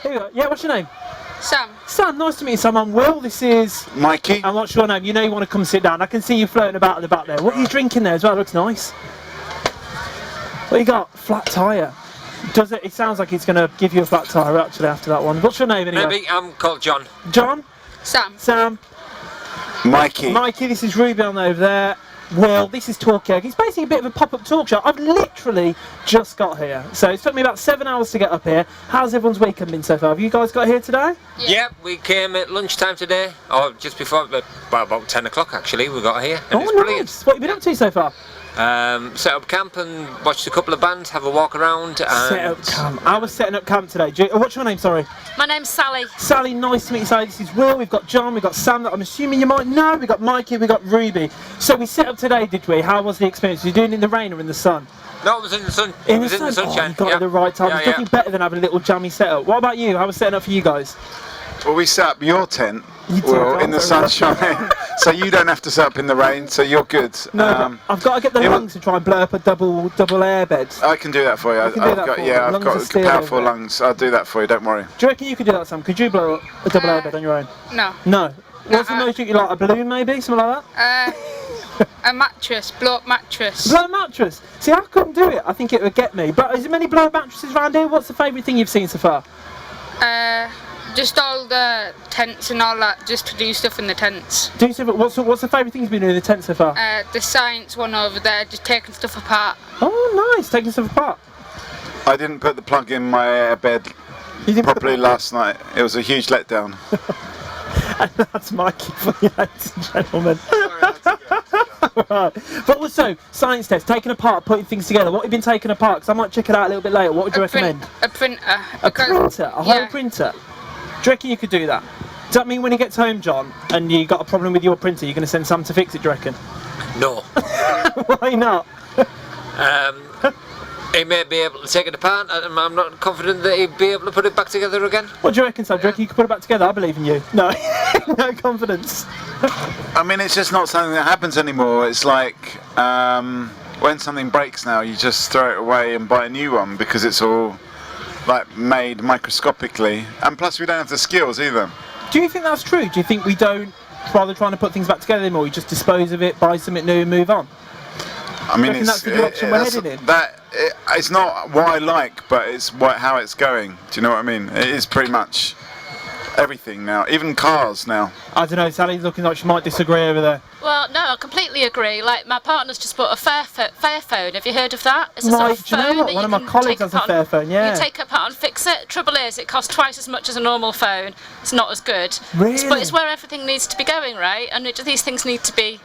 Here you go. Yeah, what's your name? Sam. Sam, nice to meet you, Sam. I'm Will. This is Mikey. And what's your name? You know you want to come sit down. I can see you floating about at the back there. What are you drinking there as well? It looks nice. What you got? Flat tyre. Does it? It sounds like it's going to give you a flat tyre actually after that one. What's your name anyway? Maybe. I'm called John. John? Sam. Sam? Mikey. Mikey, this is Ruby on over there. Will, this is Talkaoke. It's basically a bit of a pop-up talk show. I've literally just got here. So it's took me about 7 hours to get up here. How's everyone's weekend been so far? Have you guys got here today? Yeah, we came at lunchtime today, or just before, about 10 o'clock actually, we got here. And it's brilliant. Nice. What have you been up to so far? Set up camp and watched a couple of bands, have a walk around. And Set up camp. I was setting up camp today. What's your name, sorry? My name's Sally. Sally, nice to meet you, Sally. This is Will, we've got John, we've got Sam that I'm assuming you might know, we've got Mikey, we've got Ruby. So we set up today, did we? How was the experience? Were you doing it in the rain or in the sun? No, it was in the sun. In the sunshine. Oh, you got it at the right time. It's nothing better than having a little jammy setup. What about you? How was setting up for you guys? Well, we set up your tent Well, in the sunshine, so you don't have to set up in the rain, so you're good. No, I've got to get the lungs to try and blow up a double air bed. I can do that for you. I've got powerful lungs. I'll do that for you, don't worry. Do you reckon you could do that, Sam? Could you blow up a double air bed on your own? No. No? What's the most you like? A balloon maybe? Something like that? A mattress, blow up mattress. Blow up mattress? See, I couldn't do it. I think it would get me. But is there many blow up mattresses around here? What's the favourite thing you've seen so far? Just all the tents and all that, just to do stuff in the tents. What's the favourite thing you've been doing in the tent so far? The science one over there, just taking stuff apart. Oh, nice, taking stuff apart. I didn't put the plug in my bed properly last night. It was a huge letdown. And that's Mikey for you, ladies and gentlemen. Right. But also, science test, taking apart, putting things together. What have you been taking apart? Because I might check it out a little bit later. What would you recommend? A printer. A printer? A whole printer? Do you reckon you could do that? Does that mean when he gets home, John, and you got a problem with your printer, you're going to send Sam to fix it, do you reckon? No. Why not? He may be able to take it apart, and I'm not confident that he'd be able to put it back together again. What do you reckon, Sam? Do you reckon you could put it back together? I believe in you. No. No confidence. I mean, it's just not something that happens anymore. It's like when something breaks now, you just throw it away and buy a new one because it's all like made microscopically, and plus we don't have the skills either. Do you think that's true? Do you think we don't bother trying to put things back together anymore? We just dispose of it, buy something new and move on? I mean, that's the direction we're heading in? It's not what I like, but it's how it's going. Do you know what I mean? It is pretty much everything now, even cars now. I don't know, Sally's looking like she might disagree over there. Well, no, I completely agree. Like, my partner's just bought a Fairphone. Have you heard of that? It's a Right, sort of do you know phone what? that One you of my can colleagues take has a apart Fairphone, yeah. You take it apart and fix it. Trouble is, it costs twice as much as a normal phone. It's not as good. Really? But it's where everything needs to be going, right? And these things need to be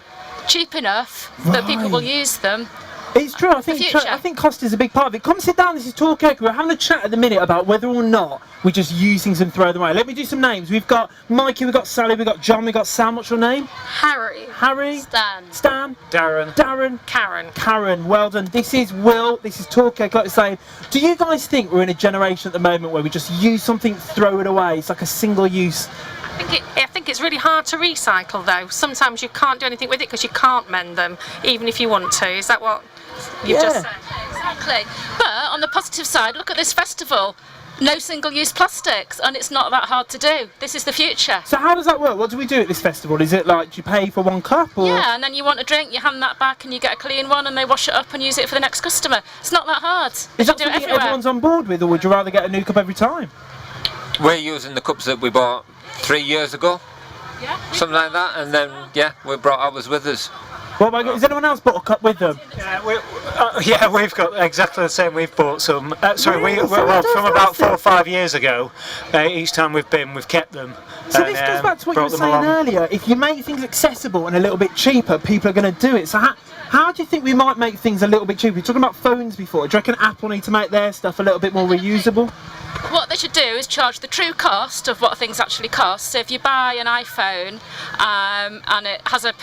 cheap enough that people will use them. It's true, I think cost is a big part of it. Come sit down, this is Talkaoke. We're having a chat at the minute about whether or not we just use things and throw them away. Let me do some names. We've got Mikey, we've got Sally, we've got John, we've got Sam. What's your name? Harry. Harry. Stan. Darren. Karen. Well done. This is Will, this is Talkaoke. Like I say, do you guys think we're in a generation at the moment where we just use something, throw it away? It's like a single use. I think it's really hard to recycle though. Sometimes you can't do anything with it because you can't mend them, even if you want to. Is that what you've just said? Exactly. But on the positive side, look at this festival. No single-use plastics, and it's not that hard to do. This is the future. So how does that work? What do we do at this festival? Is it like, do you pay for one cup? Or? Yeah, and then you want a drink, you hand that back and you get a clean one and they wash it up and use it for the next customer. It's not that hard. Is that something everyone's on board with, or would you rather get a new cup every time? We're using the cups that we bought 3 years ago. Yeah. Something like that, and then, we brought ours with us. What about, has anyone else bought a cup with them? Yeah, we've got exactly the same. We've bought some. From about 4 or 5 years ago. Each time we've kept them. So this goes back to what you were saying earlier. If you make things accessible and a little bit cheaper, people are going to do it. So how do you think we might make things a little bit cheaper? You're talking about phones before. Do you reckon Apple need to make their stuff a little bit more reusable? What they should do is charge the true cost of what things actually cost. So if you buy an iPhone and it has a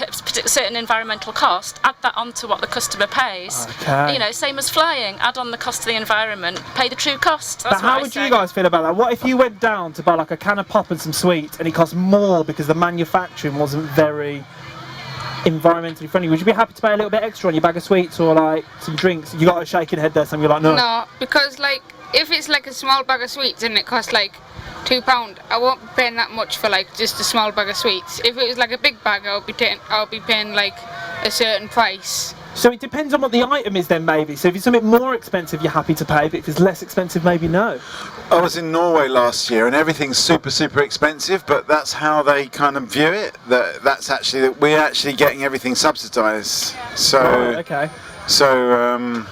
certain environmental cost, add that onto what the customer pays. Okay. You know, same as flying, add on the cost of the environment, pay the true cost. That's but how would you guys feel about that? What if you went down to buy like a can of pop and some sweets and it cost more because the manufacturing wasn't very environmentally friendly? Would you be happy to pay a little bit extra on your bag of sweets or like some drinks? You got a shaking head there, so you're like, no. No, because like if it's like a small bag of sweets and it costs like £2. I won't be paying that much for like just a small bag of sweets. If it was like a big bag, I'll be paying like a certain price. So it depends on what the item is then, maybe. So if it's something more expensive, you're happy to pay, but if it's less expensive, maybe no. I was in Norway last year, and everything's super expensive, but that's how they kind of view it. That's actually that we're actually getting everything subsidised. So, Right, okay. so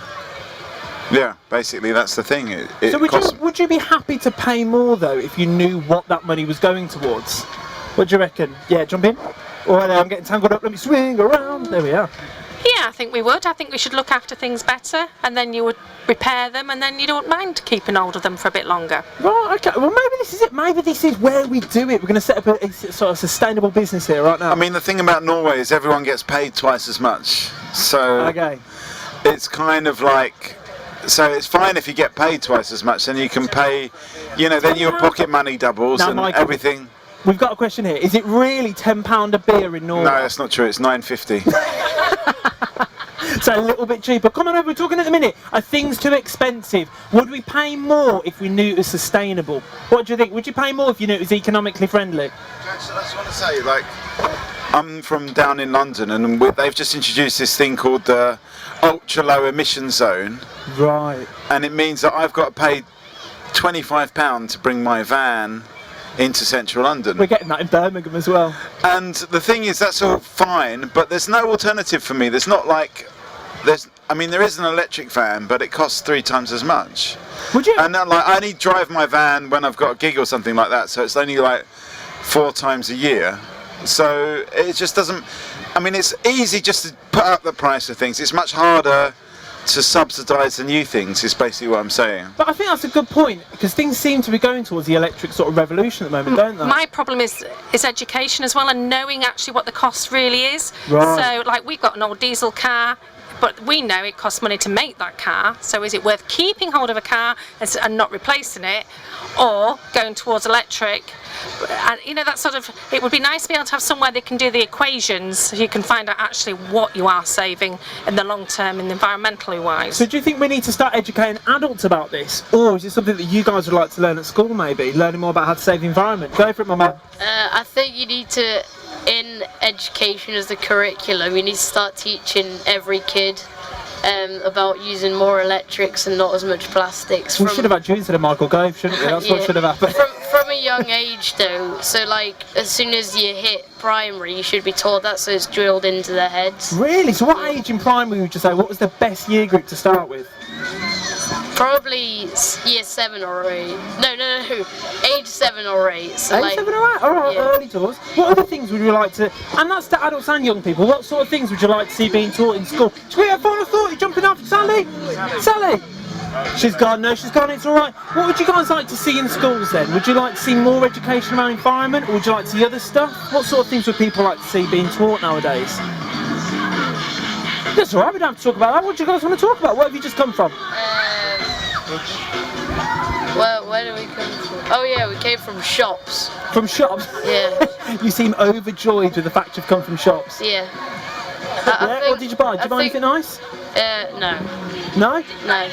yeah, basically that's the thing. So would you be happy to pay more though if you knew what that money was going towards? What do you reckon? Yeah, jump in. All right, I'm getting tangled up. Let me swing around. There we are. Yeah, I think we would. I think we should look after things better, and then you would repair them, and then you don't mind keeping hold of them for a bit longer. Right, okay. Well, maybe this is it. Maybe this is where we do it. We're going to set up a sort of sustainable business here right now. I mean, the thing about Norway is everyone gets paid twice as much. So Okay. it's kind of like, so it's fine if you get paid twice as much, then you can pay, then your pocket money doubles Now, and Michael, everything. We've got a question here. Is it really £10 a beer in Norway? No, that's not true. It's $9.50. So a little bit cheaper. Come on over, we're talking at the minute. Are things too expensive? Would we pay more if we knew it was sustainable? What do you think? Would you pay more if you knew it was economically friendly? I just want to say, like, I'm from down in London, and they've just introduced this thing called the ultra low emission zone, Right. and it means that I've got to pay £25 to bring my van into central London. We're getting that in Birmingham as well. And the thing is, that's all fine, but there's no alternative for me. There's not like, there is an electric van, but it costs 3 times as much. Would you? And I only drive my van when I've got a gig or something like that, so it's only like 4 times a year. So it just doesn't. It's easy just to put up the price of things. It's much harder to subsidise the new things, is basically what I'm saying. But I think that's a good point, because things seem to be going towards the electric sort of revolution at the moment, don't they? My problem is education as well, and knowing actually what the cost really is. Right. So, like, we've got an old diesel car, but we know it costs money to make that car. So is it worth keeping hold of a car and not replacing it, or going towards electric? And that sort of, it would be nice to be able to have somewhere they can do the equations, so you can find out actually what you are saving in the long term and environmentally wise. So do you think we need to start educating adults about this? Or is it something that you guys would like to learn at school, maybe? Learning more about how to save the environment? Go for it, my man. I think you need to, in education as a curriculum, you need to start teaching every kid about using more electrics and not as much plastics. We should have had you instead of Michael Gove, shouldn't we? That's what should have happened. From a young age though, so like as soon as you hit primary you should be taught that, so it's drilled into their heads. Really? So what age in primary would you say? What was the best year group to start with? Probably year 7 or 8. No. Age 7 or 8. So Age like, 7 or 8? Alright, yeah. early doors. What other things would you like to, and that's to adults and young people, what sort of things would you like to see being taught in school? Should we have final thought? You're jumping up, Sally? Sally? She's gone, no, she's gone, it's alright. What would you guys like to see in schools then? Would you like to see more education around environment, or would you like to see other stuff? What sort of things would people like to see being taught nowadays? That's alright, we don't have to talk about that. What do you guys want to talk about? Where have you just come from? Well, where do we come from? Oh yeah, we came from shops. From shops? Yeah. You seem overjoyed with the fact you've come from shops. Yeah. Yeah, what did you buy? Did you buy anything nice? No. No? No.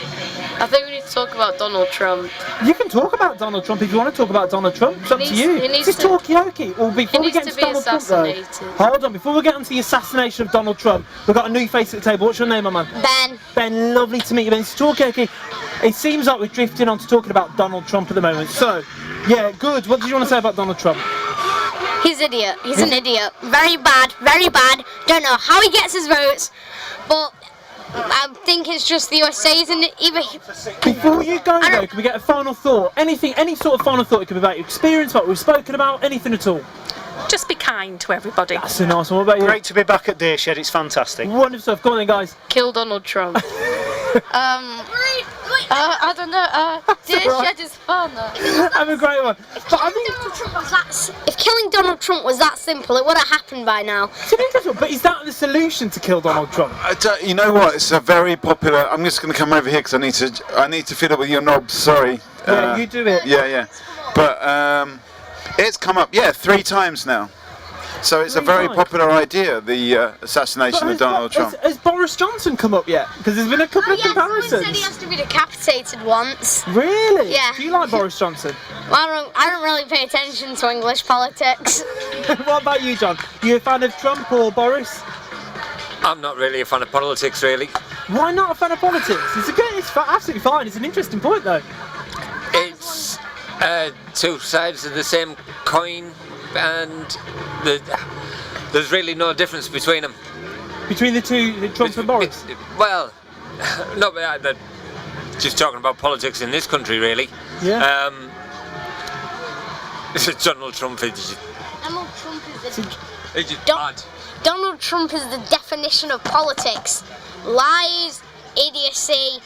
I think we need to talk about Donald Trump. You can talk about Donald Trump if you want to talk about Donald Trump. It's up to you. He needs This is to- Talkaoke. Well, before he we get needs into to be Donald Trump, though, assassinated. hold on. Before we get into the assassination of Donald Trump, we've got a new face at the table. What's your name, my man? Ben. Ben, lovely to meet you, Ben. It's Talkaoke. It seems like we're drifting on to talking about Donald Trump at the moment. So, yeah, good. What did you want to say about Donald Trump? He's an idiot. He's an idiot. Very bad. Very bad. Don't know how he gets his votes, but I think it's just the USA isn't either. Before you go, though, can we get a final thought? Anything, any sort of final thought? It could be about your experience, what we've spoken about, anything at all. Just be kind to everybody. That's a nice one. What about you? Great to be back at Deershed, it's fantastic. Wonderful stuff. Go on then, guys. Kill Donald Trump. I don't know. Deershed is fun. Have a great one. But I think If killing Donald Trump was that simple, it would have happened by now. it's an interesting. But is that the solution to kill Donald Trump? You know what? It's a very popular. I'm just going to come over here because I need to fiddle with your knobs. Sorry. Yeah, you do it. Yeah. But it's come up 3 times now. So it's a very popular idea, the assassination of Donald Trump. Has Boris Johnson come up yet? Because there's been a couple of comparisons. Someone said he has to be decapitated once. Really? Yeah. Do you like Boris Johnson? Well, I don't really pay attention to English politics. What about you, John? You a fan of Trump or Boris? I'm not really a fan of politics, really. Why not a fan of politics? It's absolutely fine. It's an interesting point, though. It's two sides of the same coin, and there's really no difference between them. Between the two, Trump and Boris? Well, no, but just talking about politics in this country, really. Yeah. Donald Trump is Donald Trump is the bad. Donald Trump is the definition of politics. Lies, idiocy,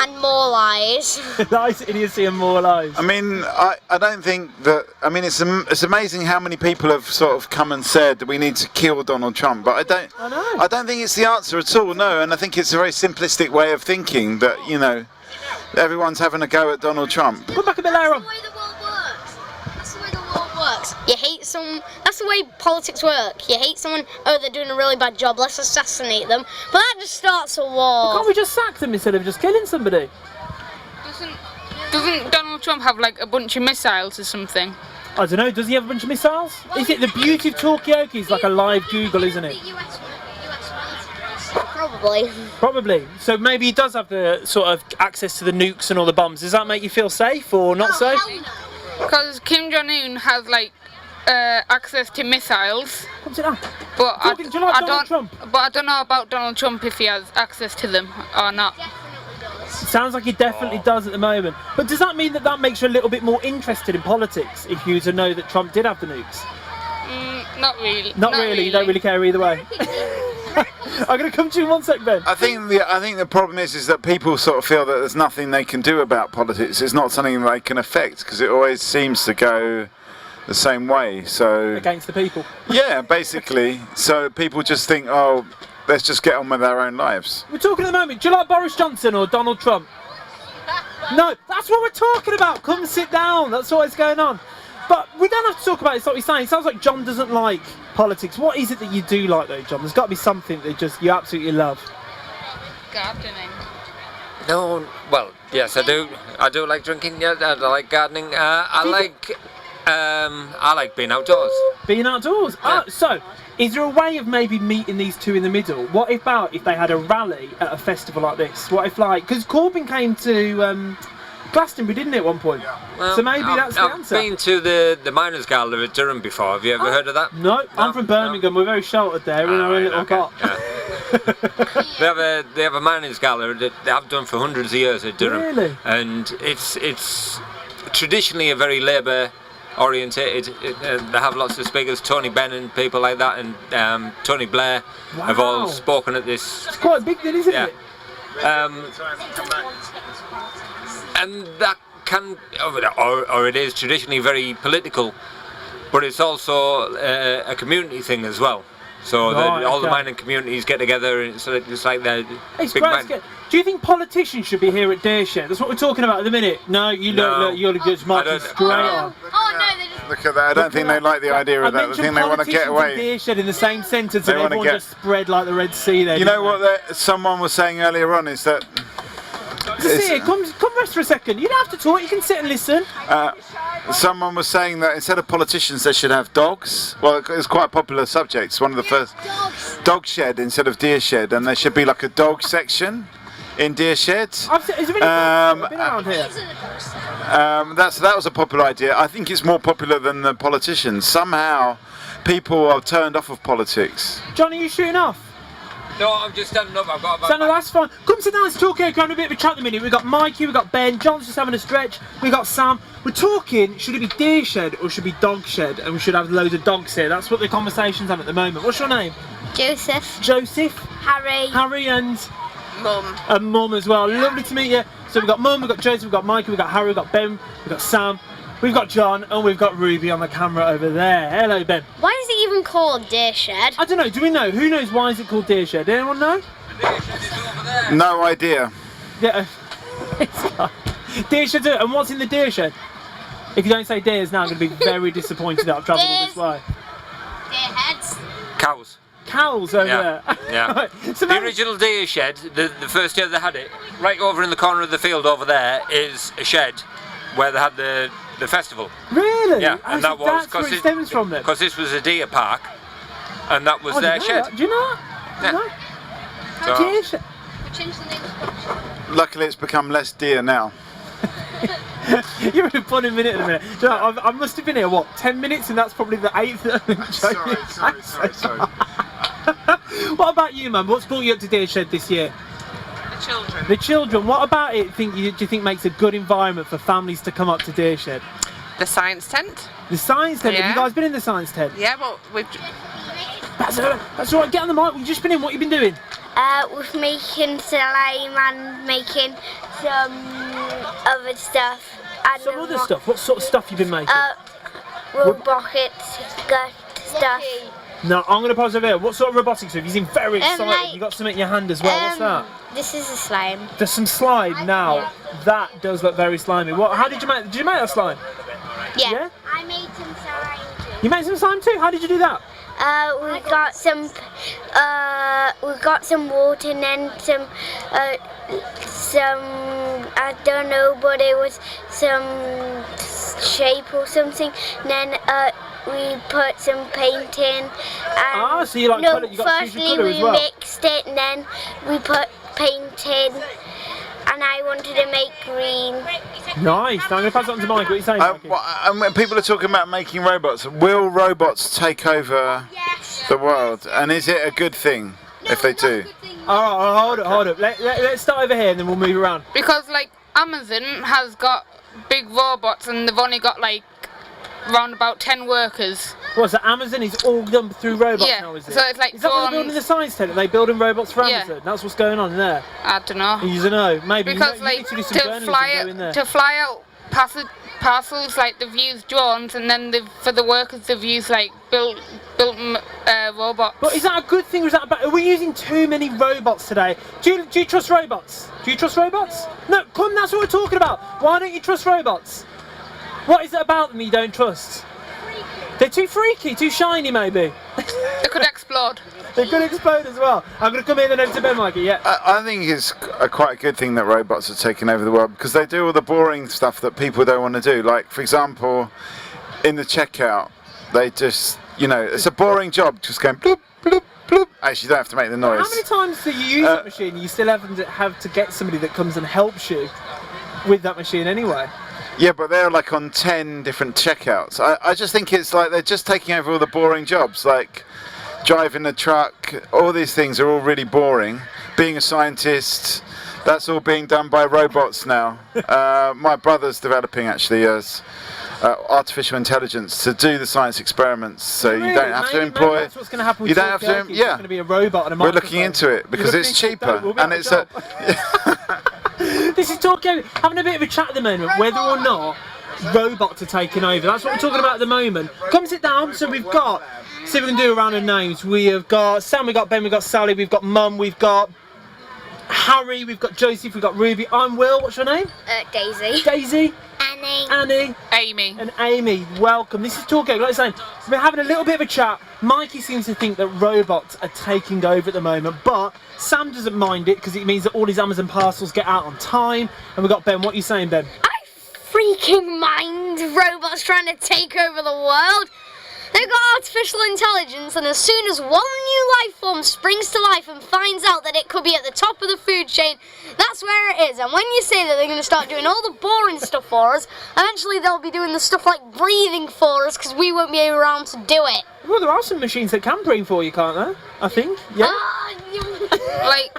and more lies. Lies, idiocy, and more lies. I mean, I don't think that. I mean, it's amazing how many people have sort of come and said that we need to kill Donald Trump, but I don't think it's the answer at all. No, and I think it's a very simplistic way of thinking that everyone's having a go at Donald Trump. Come back a bit later on. You hate someone. That's the way politics work. You hate someone. Oh, they're doing a really bad job. Let's assassinate them. But that just starts a war. Can't we just sack them instead of just killing somebody? Doesn't Donald Trump have like a bunch of missiles or something? I don't know. Does he have a bunch of missiles? Is it the beauty of Talkaoke? It's like a live Google, isn't it? Probably. Probably. So maybe he does have the sort of access to the nukes and all the bombs. Does that make you feel safe or not safe? Because Kim Jong-un has like access to missiles. What's it on? But do you like Donald Trump? But I don't know about Donald Trump if he has access to them or not. Sounds like he definitely does at the moment. But does that mean that makes you a little bit more interested in politics if you were to know that Trump did have the nukes? Not really. Not really. You don't really care either way. I'm going to come to you in 1 sec, Ben. I think the problem is that people sort of feel that there's nothing they can do about politics. It's not something they can affect because it always seems to go the same way. So against the people. Yeah, basically. So people just think, oh, let's just get on with our own lives. We're talking at the moment. Do you like Boris Johnson or Donald Trump? No, that's what we're talking about. Come sit down. That's what is going on. But we don't have to talk about it. It's what we're saying. It sounds like John doesn't like politics. What is it that you do like, though, John? There's got to be something that you absolutely love. Gardening. No, well, yes, I do. I do like drinking. Yeah, I like gardening. I like being outdoors. Being outdoors. Yeah. So, is there a way of maybe meeting these two in the middle? What about if they had a rally at a festival like this? What if because Corbyn came to Glastonbury, didn't he, at one point? Well, so maybe that's the answer. I've been to the Miners' Gala at Durham before. Have you ever heard of that? No, I'm from Birmingham. We're very sheltered there in our own little cot. Yeah. They have a Miners' Gala that they have done for hundreds of years at Durham. Really? And it's traditionally a very Labour orientated. They have lots of speakers, Tony Benn and people like that, and Tony Blair have all spoken at this. It's quite big then, isn't it? And that can, or it is traditionally very political, but it's also a community thing as well. So all the mining communities get together, and it's like the big great. Do you think politicians should be here at Deershed? That's what we're talking about at the minute. No, you look, you're just marching straight on. Oh no, they just... Look at that. I don't think they like the idea of that. I think they want to get away. Deershed in the same sentence, and everyone just spread like the Red Sea there. You know what someone was saying earlier on is that. Just here, come rest for a second. You don't have to talk, you can sit and listen. Someone was saying that instead of politicians they should have dogs. Well, it's quite a popular subject. It's one of the first. Dog shed instead of deer shed, and there should be like a dog section in Deershed. Is there any been around here? That was a popular idea. I think it's more popular than the politicians. Somehow people are turned off of politics. John, are you shooting off? No, I'm just standing up. I've got about... No, that's fine. Come sit down, let's talk here. Having a bit of a chat in a minute. We've got Mikey, we've got Ben, John's just having a stretch, we've got Sam. We're talking, should it be deer shed or should it be dog shed? And we should have loads of dogs here. That's what the conversation's on at the moment. What's your name? Joseph. Joseph. Harry. Harry and... Mum. And Mum as well. Lovely to meet you. So we've got Mum, we've got Joseph, we've got Mikey, we've got Harry, we've got Ben, we've got Sam, we've got John, and we've got Ruby on the camera over there. Hello, Ben. Why is it even called Deer Shed? I don't know. Do we know? Who knows why is it called Deer Shed? Anyone know? No idea. Yeah. Deer Shed. And what's in the Deer Shed? If you don't say deers now, I'm going to be very disappointed that I've travelled all this way. Deer heads. Cows. Cows over Yeah. there. Yeah. Right, so The maybe- original deer shed, the first year they had it, right over in the corner of the field over there is a shed where they had the festival. Really? Yeah, Oh, and so that was that's where it stems from then. because this was a deer park, and that was Oh, I their didn't know shed. that. Do you know that? Yeah. No? So- Deer shed. Luckily, it's become less deer now. You're in a funny minute in a minute. Do you know, I must have been here, what, 10 minutes, and that's probably the 8th. Sorry. What about you, man? What's brought you up to Deer Shed this year? The children. The children. What about it do you think makes a good environment for families to come up to Deer Shed? The science tent. The science tent. Have Yeah. you guys been in the science tent? Yeah, well, we've That's all right. Get on the mic. We've just been in. What have you been doing? With making slime and making some other stuff. And Some other stuff. What sort of stuff you been making? Robots, gut stuff. No, I'm going to pause over here. What sort of robotics stuff? You seem very excited. like, You got something in your hand as well. What's that? This is a slime. There's some slime now. That does look very slimy. How did you make? Did you make that slime? Yeah. I made some slime. You made some slime too. How did you do that? We got some water and then some I don't know, but it was some shape or something. And then we put some paint in. And So you like colour, you got to choose your firstly colour as we well. mixed it and then we put paint in. And I wanted to make green. Nice. Now I'm going to pass it on to Mike. What are you saying, Mikey? When people are talking about making robots, will robots take over the world? And is it a good thing if they do? All right, hold up. Let's start over here and then we'll move around. Because like Amazon has got big robots and they've only got like around about 10 workers. Well, so Amazon is all done through robots Yeah, now, is it? so it's like is that what they're drones. building the science tent? Are they building robots for Yeah. Amazon? That's what's going on in there. I don't know. You don't know. Maybe Because you like need to do some journalism go in there. to fly out parcels like they've used drones, and then for the workers they've used like built robots. But is that a good thing or is that a bad? Are we using too many robots today? Do you trust robots? Do you trust robots? No, come, that's what we're talking about. Why don't you trust robots? What is it about them you don't trust? They're too freaky, too shiny maybe. They could explode. They could explode as well. I'm going to come in and over to Ben, Mikey, yeah. I think it's quite a good thing that robots are taking over the world because they do all the boring stuff that people don't want to do. Like, for example, in the checkout, they just, it's a boring job, just going bloop, bloop, bloop. Actually, you don't have to make the noise. How many times do you use that machine and you still have to get somebody that comes and helps you with that machine anyway? Yeah, but they're like on 10 different checkouts. I just think it's like they're just taking over all the boring jobs, like driving a truck. All these things are all really boring. Being a scientist, that's all being done by robots now. My brother's developing actually artificial intelligence to do the science experiments, so you don't have to employ. Maybe that's what's going to happen with you don't have to. Talkaoke. It's going to be a robot and a We're microphone. looking into it because it's cheaper and it's a. This is Talkaoke, having a bit of a chat at the moment, whether or not robots are taking over. That's what we're talking about at the moment. Come sit down. So we've got, see if we can do a round of names. We have got Sam, we've got Ben, we've got Sally, we've got Mum, we've got Harry, we've got Joseph, we've got Ruby. I'm Will. What's your name? Daisy. Daisy. Annie. Amy. And Amy. Welcome. This is Talkaoke. Like I was saying, we're having a little bit of a chat. Mikey seems to think that robots are taking over at the moment, but Sam doesn't mind it because it means that all his Amazon parcels get out on time. And we've got Ben. What are you saying, Ben? I freaking mind robots trying to take over the world. They've got artificial intelligence, and as soon as one new life form springs to life and finds out that it could be at the top of the food chain, that's where it is. And when you say that they're going to start doing all the boring stuff for us, eventually they'll be doing the stuff like breathing for us because we won't be around to do it. Well, there are some machines that can breathe for you, can't there? I think. Yeah. Like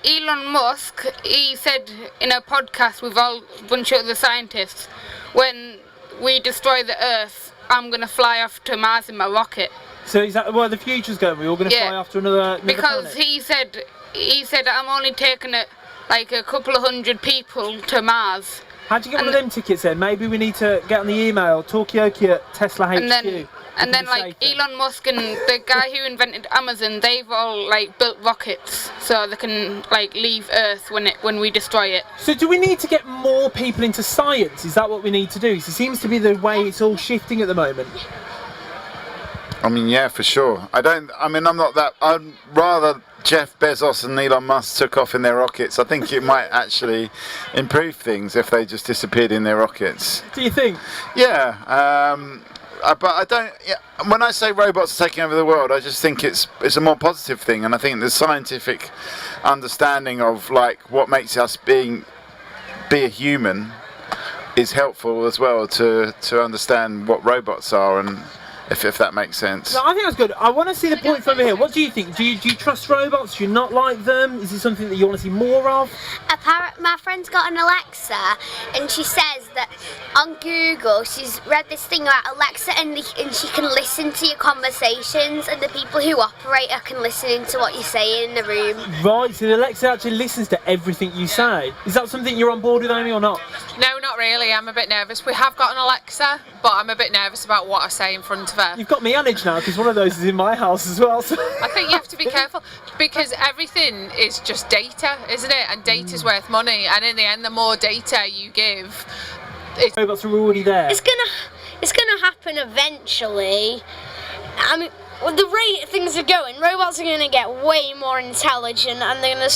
Elon Musk, he said in a podcast with a bunch of other scientists, when we destroy the Earth, I'm going to fly off to Mars in my rocket. So is that where the future's going? We're all going to fly off to another because planet? he said I'm only taking it like a couple of hundred people to Mars. How'd you get one of them tickets then? Maybe we need to get on the email, Talkaoke at Tesla HQ. And then like Elon Musk and the guy who invented Amazon, they've all like built rockets so they can like leave Earth when we destroy it. So do we need to get more people into science? Is that what we need to do? So it seems to be the way it's all shifting at the moment. I mean, yeah, for sure. I'm not that. I'd rather Jeff Bezos and Elon Musk took off in their rockets. I think it might actually improve things if they just disappeared in their rockets. Do you think? Yeah. But I don't. Yeah, when I say robots are taking over the world, I just think it's a more positive thing, and I think the scientific understanding of like what makes us be a human is helpful as well to understand what robots are, and if that makes sense. No, I think that's good. I want to see the points over here. What do you think? Do you trust robots? Do you not like them? Is it something that you want to see more of? My friend's got an Alexa, and she says that on Google she's read this thing about Alexa, and she can listen to your conversations, and the people who operate her can listen into what you're saying in the room. Right, so the Alexa actually listens to everything you say. Is that something you're on board with, Amy, or not? No, not really. I'm a bit nervous. We have got an Alexa, but I'm a bit nervous about what I say in front of her. You've got me on edge now, because one of those is in my house as well. So. I think you have to be careful, because everything is just data, isn't it? And data's worth money, and in the end, the more data you give, robots are already there. It's gonna happen eventually. I mean, with the rate things are going, robots are gonna get way more intelligent, and they're gonna.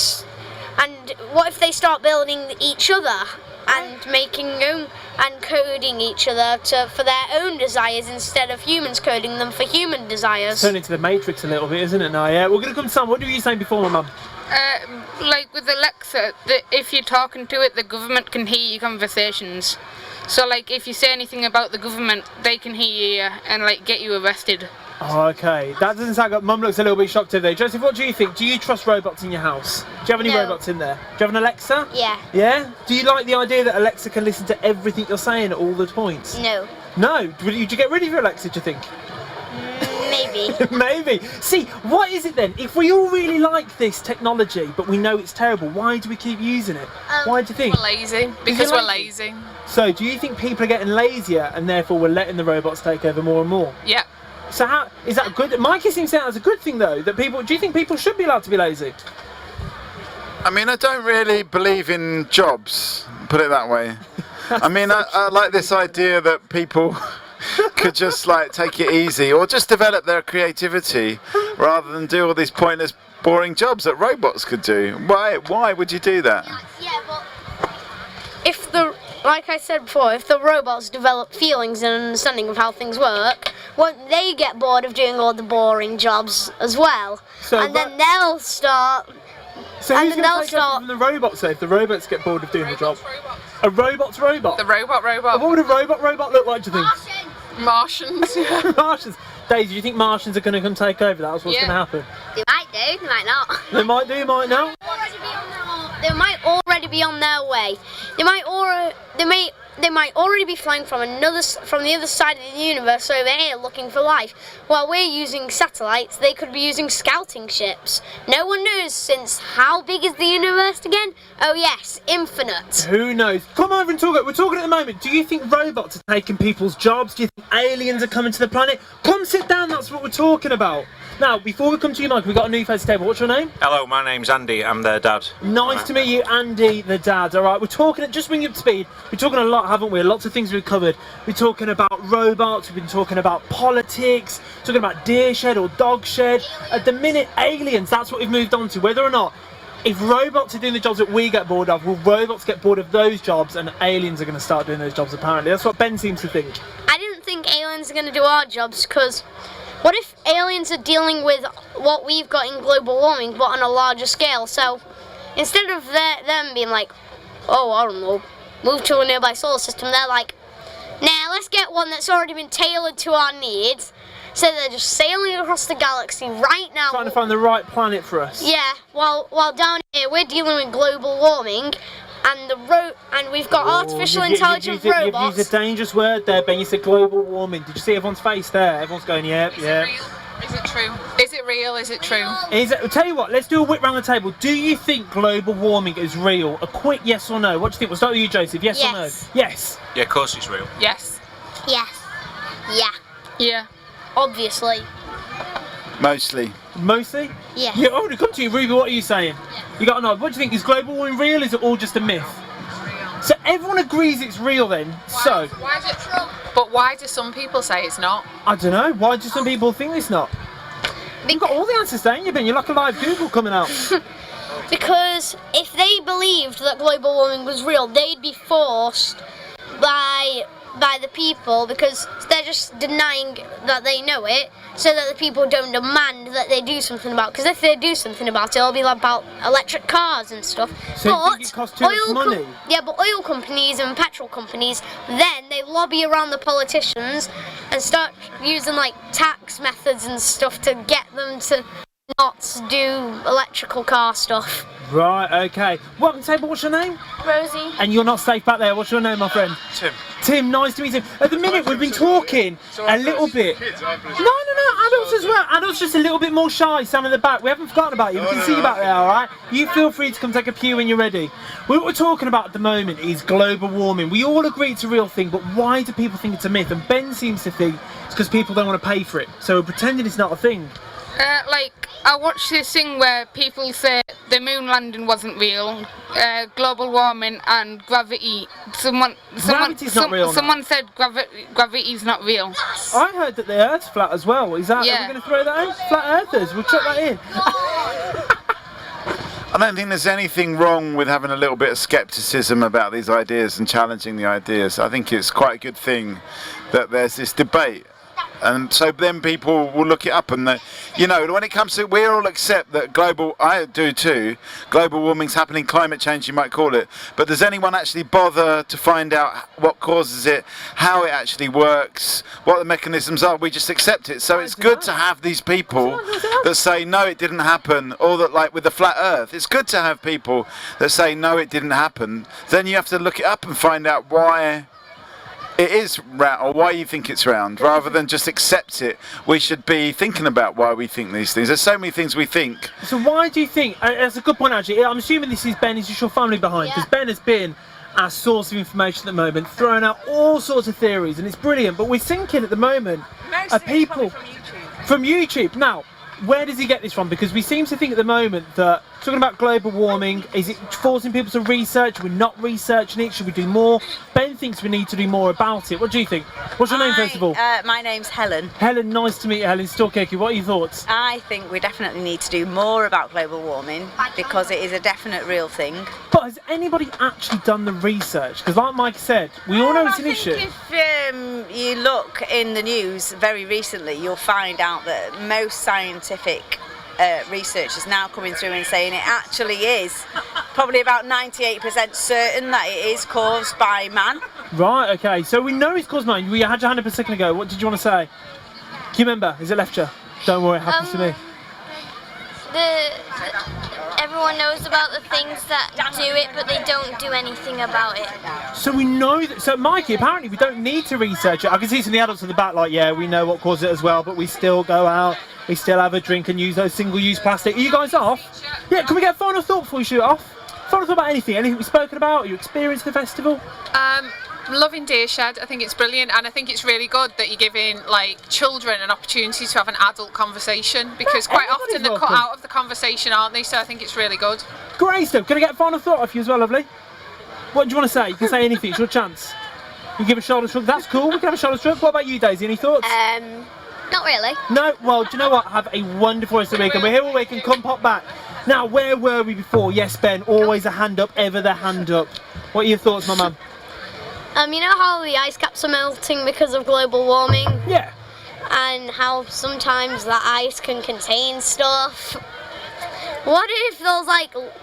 And what if they start building each other and making and coding each other for their own desires instead of humans coding them for human desires? Turn into the Matrix a little bit, isn't it? Now, yeah. We're gonna come to Sam. What were you saying before, my mum? Like with Alexa, if you're talking to it, the government can hear your conversations. So like if you say anything about the government, they can hear you and like get you arrested. Oh, okay. That doesn't sound good. Mum looks a little bit shocked today. Joseph, what do you think? Do you trust robots in your house? Do you have any robots in there? Do you have an Alexa? Yeah. Yeah? Do you like the idea that Alexa can listen to everything you're saying at all the points? No. No? Would you get rid of your Alexa, do you think? Maybe. Maybe. See, what is it then? If we all really like this technology, but we know it's terrible, why do we keep using it? Why do you think? We're lazy. Because we're lazy. So, do you think people are getting lazier and therefore we're letting the robots take over more and more? Yeah. So how is that good? Mikey seems to say that's a good thing though. That people. Do you think people should be allowed to be lazy? I mean, I don't really believe in jobs. Put it that way. I mean, I like this idea that people could just like take it easy or just develop their creativity rather than do all these pointless, boring jobs that robots could do. Why would you do that? Yeah, but like I said before, if the robots develop feelings and understanding of how things work, won't they get bored of doing all the boring jobs as well? And then they'll start. So who's going to take over from the robots though, if the robots get bored of doing the job? A robot's robot? The robot. And what would a robot look like, do you think? Martians. Martians. Daisy, do you think Martians are going to come take over? That's what's going to happen? They might do, they might not. They might do, might not. They might already be on their way. They might already be flying from the other side of the universe over here looking for life. While we're using satellites, they could be using scouting ships. No one knows, since how big is the universe again? Oh yes, infinite. Who knows? Come over and talk. We're talking at the moment. Do you think robots are taking people's jobs? Do you think aliens are coming to the planet? Come sit down, that's what we're talking about. Now, before we come to you, Mike, we've got a new face table. What's your name? Hello, my name's Andy. I'm their dad. Nice to meet you, Andy, the dad. All right, we're talking, just bring you up to speed. We're talking a lot, haven't we? Lots of things we've covered. We're talking about robots, we've been talking about politics, talking about deer shed or dog shed. At the minute, aliens, that's what we've moved on to. Whether or not, if robots are doing the jobs that we get bored of, will robots get bored of those jobs and aliens are going to start doing those jobs, apparently? That's what Ben seems to think. I don't think aliens are going to do our jobs, because what if aliens are dealing with what we've got in global warming, but on a larger scale? So instead of them being like, oh, I don't know, move to a nearby solar system, they're like, nah, let's get one that's already been tailored to our needs. So they're just sailing across the galaxy right now. Trying to find the right planet for us. Yeah, while down here we're dealing with global warming, and we've got artificial intelligent robots. You've used a dangerous word there, Ben. You said global warming. Did you see everyone's face there? Everyone's going, yeah, yeah. Is it true? Is it real? Is it true? Tell you what, let's do a whip round the table. Do you think global warming is real? A quick yes or no. What do you think? We'll start with you, Joseph. Yes or no? Yes. Yeah, of course it's real. Yes. Yes. Yeah. Yeah. Obviously. Mostly. Mostly? Yeah. Yeah, oh, to come to you, Ruby, what are you saying? You got a nod. What do you think? Is global warming real? Is it all just a myth? So everyone agrees it's real then. So Why is it true? But why do some people say it's not? I don't know. Why do some people think it's not? You've got all the answers, don't you, Ben? You're like a live Google coming out. Because if they believed that global warming was real, they'd be forced by the people, because they're just denying that they know it, so that the people don't demand that they do something about it. Because if they do something about it, it'll be about electric cars and stuff. So you think it costs too much money? Yeah, but oil companies and petrol companies, then they lobby around the politicians and start using like tax methods and stuff to get them to not do electrical car stuff. Right, okay. Welcome to table, what's your name? Rosie. And you're not safe back there, what's your name, my friend? Tim. Tim, nice to meet you. At the minute, we've been talking a little bit. No, adults as well. Adults just a little bit more shy, Sam in the back. We haven't forgotten about you, we can see you back there, alright? You feel free to come take a pew when you're ready. What we're talking about at the moment is global warming. We all agree it's a real thing, but why do people think it's a myth? And Ben seems to think it's because people don't want to pay for it. So we're pretending it's not a thing. I watched this thing where people say the moon landing wasn't real, global warming and gravity. Gravity's not real. Someone said gravity's not real. I heard that the Earth's flat as well. Is that? Yeah. Are we going to throw that in? Flat Earthers. We'll chuck that in. I don't think there's anything wrong with having a little bit of scepticism about these ideas and challenging the ideas. I think it's quite a good thing that there's this debate. And so then people will look it up, and when it comes to, we all accept that I do too, global warming's happening, climate change you might call it, but does anyone actually bother to find out what causes it, how it actually works, what the mechanisms are? We just accept it. So it's good to have these people that say no, it didn't happen, or that, like with the flat earth, it's good to have people that say no, it didn't happen. Then you have to look it up and find out why it is round, or why you think it's round, rather than just accept it. We should be thinking about why we think these things. There's so many things we think. So why do you think, that's a good point actually, I'm assuming this is Ben, is just your family behind, because Ben has been our source of information at the moment, throwing out all sorts of theories, and it's brilliant, but we're thinking at the moment of people from YouTube. Now, where does he get this from? Because we seem to think at the moment that talking about global warming, is it forcing people to research? We're not researching it. Should we do more? Ben thinks we need to do more about it. What do you think? What's your name, first of all? My name's Helen. Helen, nice to meet you, Helen. Talkaoke, what are your thoughts? I think we definitely need to do more about global warming, because it is a definite real thing. But has anybody actually done the research? Because like Mike said, we all know it's an issue. If you look in the news very recently, you'll find out that most scientific research is now coming through and saying it actually is probably about 98% certain that it is caused by man. Right, okay, so we know it's caused by man. We had your hand up a second ago. What did you want to say? Can you remember? Is it left you? Don't worry, it happens to me. Everyone knows about the things that do it, but they don't do anything about it. So we know that. So Mikey, apparently we don't need to research it. I can see some of the adults in the back like, yeah, we know what caused it as well, but we still go out, we still have a drink and use those single-use plastic. Are you guys off? Yeah, can we get a final thought before we shoot off? Final thought about anything? Anything we've spoken about? You experienced the festival? Loving Deershed. I think it's brilliant, and I think it's really good that you're giving children an opportunity to have an adult conversation, because quite often they're cut out of the conversation, aren't they? So I think it's really good. Great stuff. Can I get a final thought off you as well, lovely? What do you want to say? You can say anything. It's your chance. You give a shoulder shrug. That's cool. We can have a shoulder shrug. What about you, Daisy? Any thoughts? Not really. No. Well, do you know what? Have a wonderful rest of the week, and we're here all week and come pop back. Now, where were we before? Yes, Ben. Always a hand up, ever the hand up. What are your thoughts, my man? You know how the ice caps are melting because of global warming? Yeah. And how sometimes that ice can contain stuff. What if there's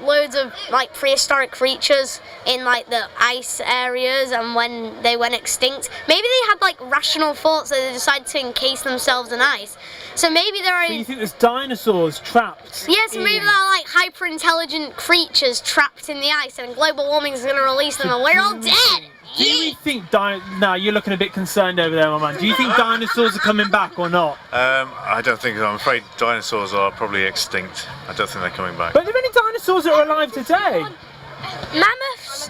loads of prehistoric creatures in the ice areas, and when they went extinct, maybe they had rational thoughts, so they decided to encase themselves in ice. So maybe there are. So you think there's dinosaurs trapped? Yes, maybe there are hyper intelligent creatures trapped in the ice, and global warming is going to release them, and we're all dead. Do you think now you're looking a bit concerned over there, my man. Do you think dinosaurs are coming back or not? I don't think so. I'm afraid dinosaurs are probably extinct. I don't think they're coming back. But are there any dinosaurs that are alive today? Mammoths.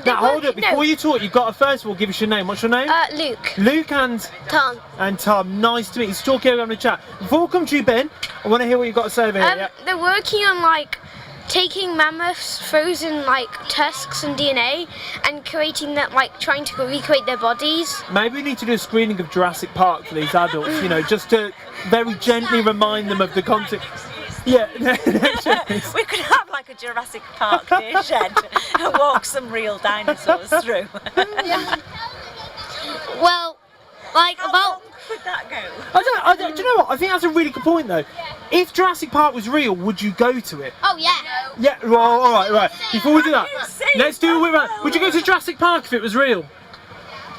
Now hold up, before you talk, you've got to first of all give us your name. What's your name? Luke. Luke and Tom. And Tom. Nice to meet you. Talk here on the chat. Before we come to you, Ben, I want to hear what you've got to say over here. They're working on taking mammoths, frozen like tusks and DNA, and creating that, like trying to recreate their bodies. Maybe we need to do a screening of Jurassic Park for these adults, you know, just to very gently remind them of the concept. Yeah. We could have like a Jurassic Park deer shed and walk some real dinosaurs through. Well, like How about. long could that go? I don't, do you know what? I think that's a really good point though. If Jurassic Park was real, would you go to it? Oh yeah. Yeah, well, all right. Before we do that, let's do it. Would you go to Jurassic Park if it was real?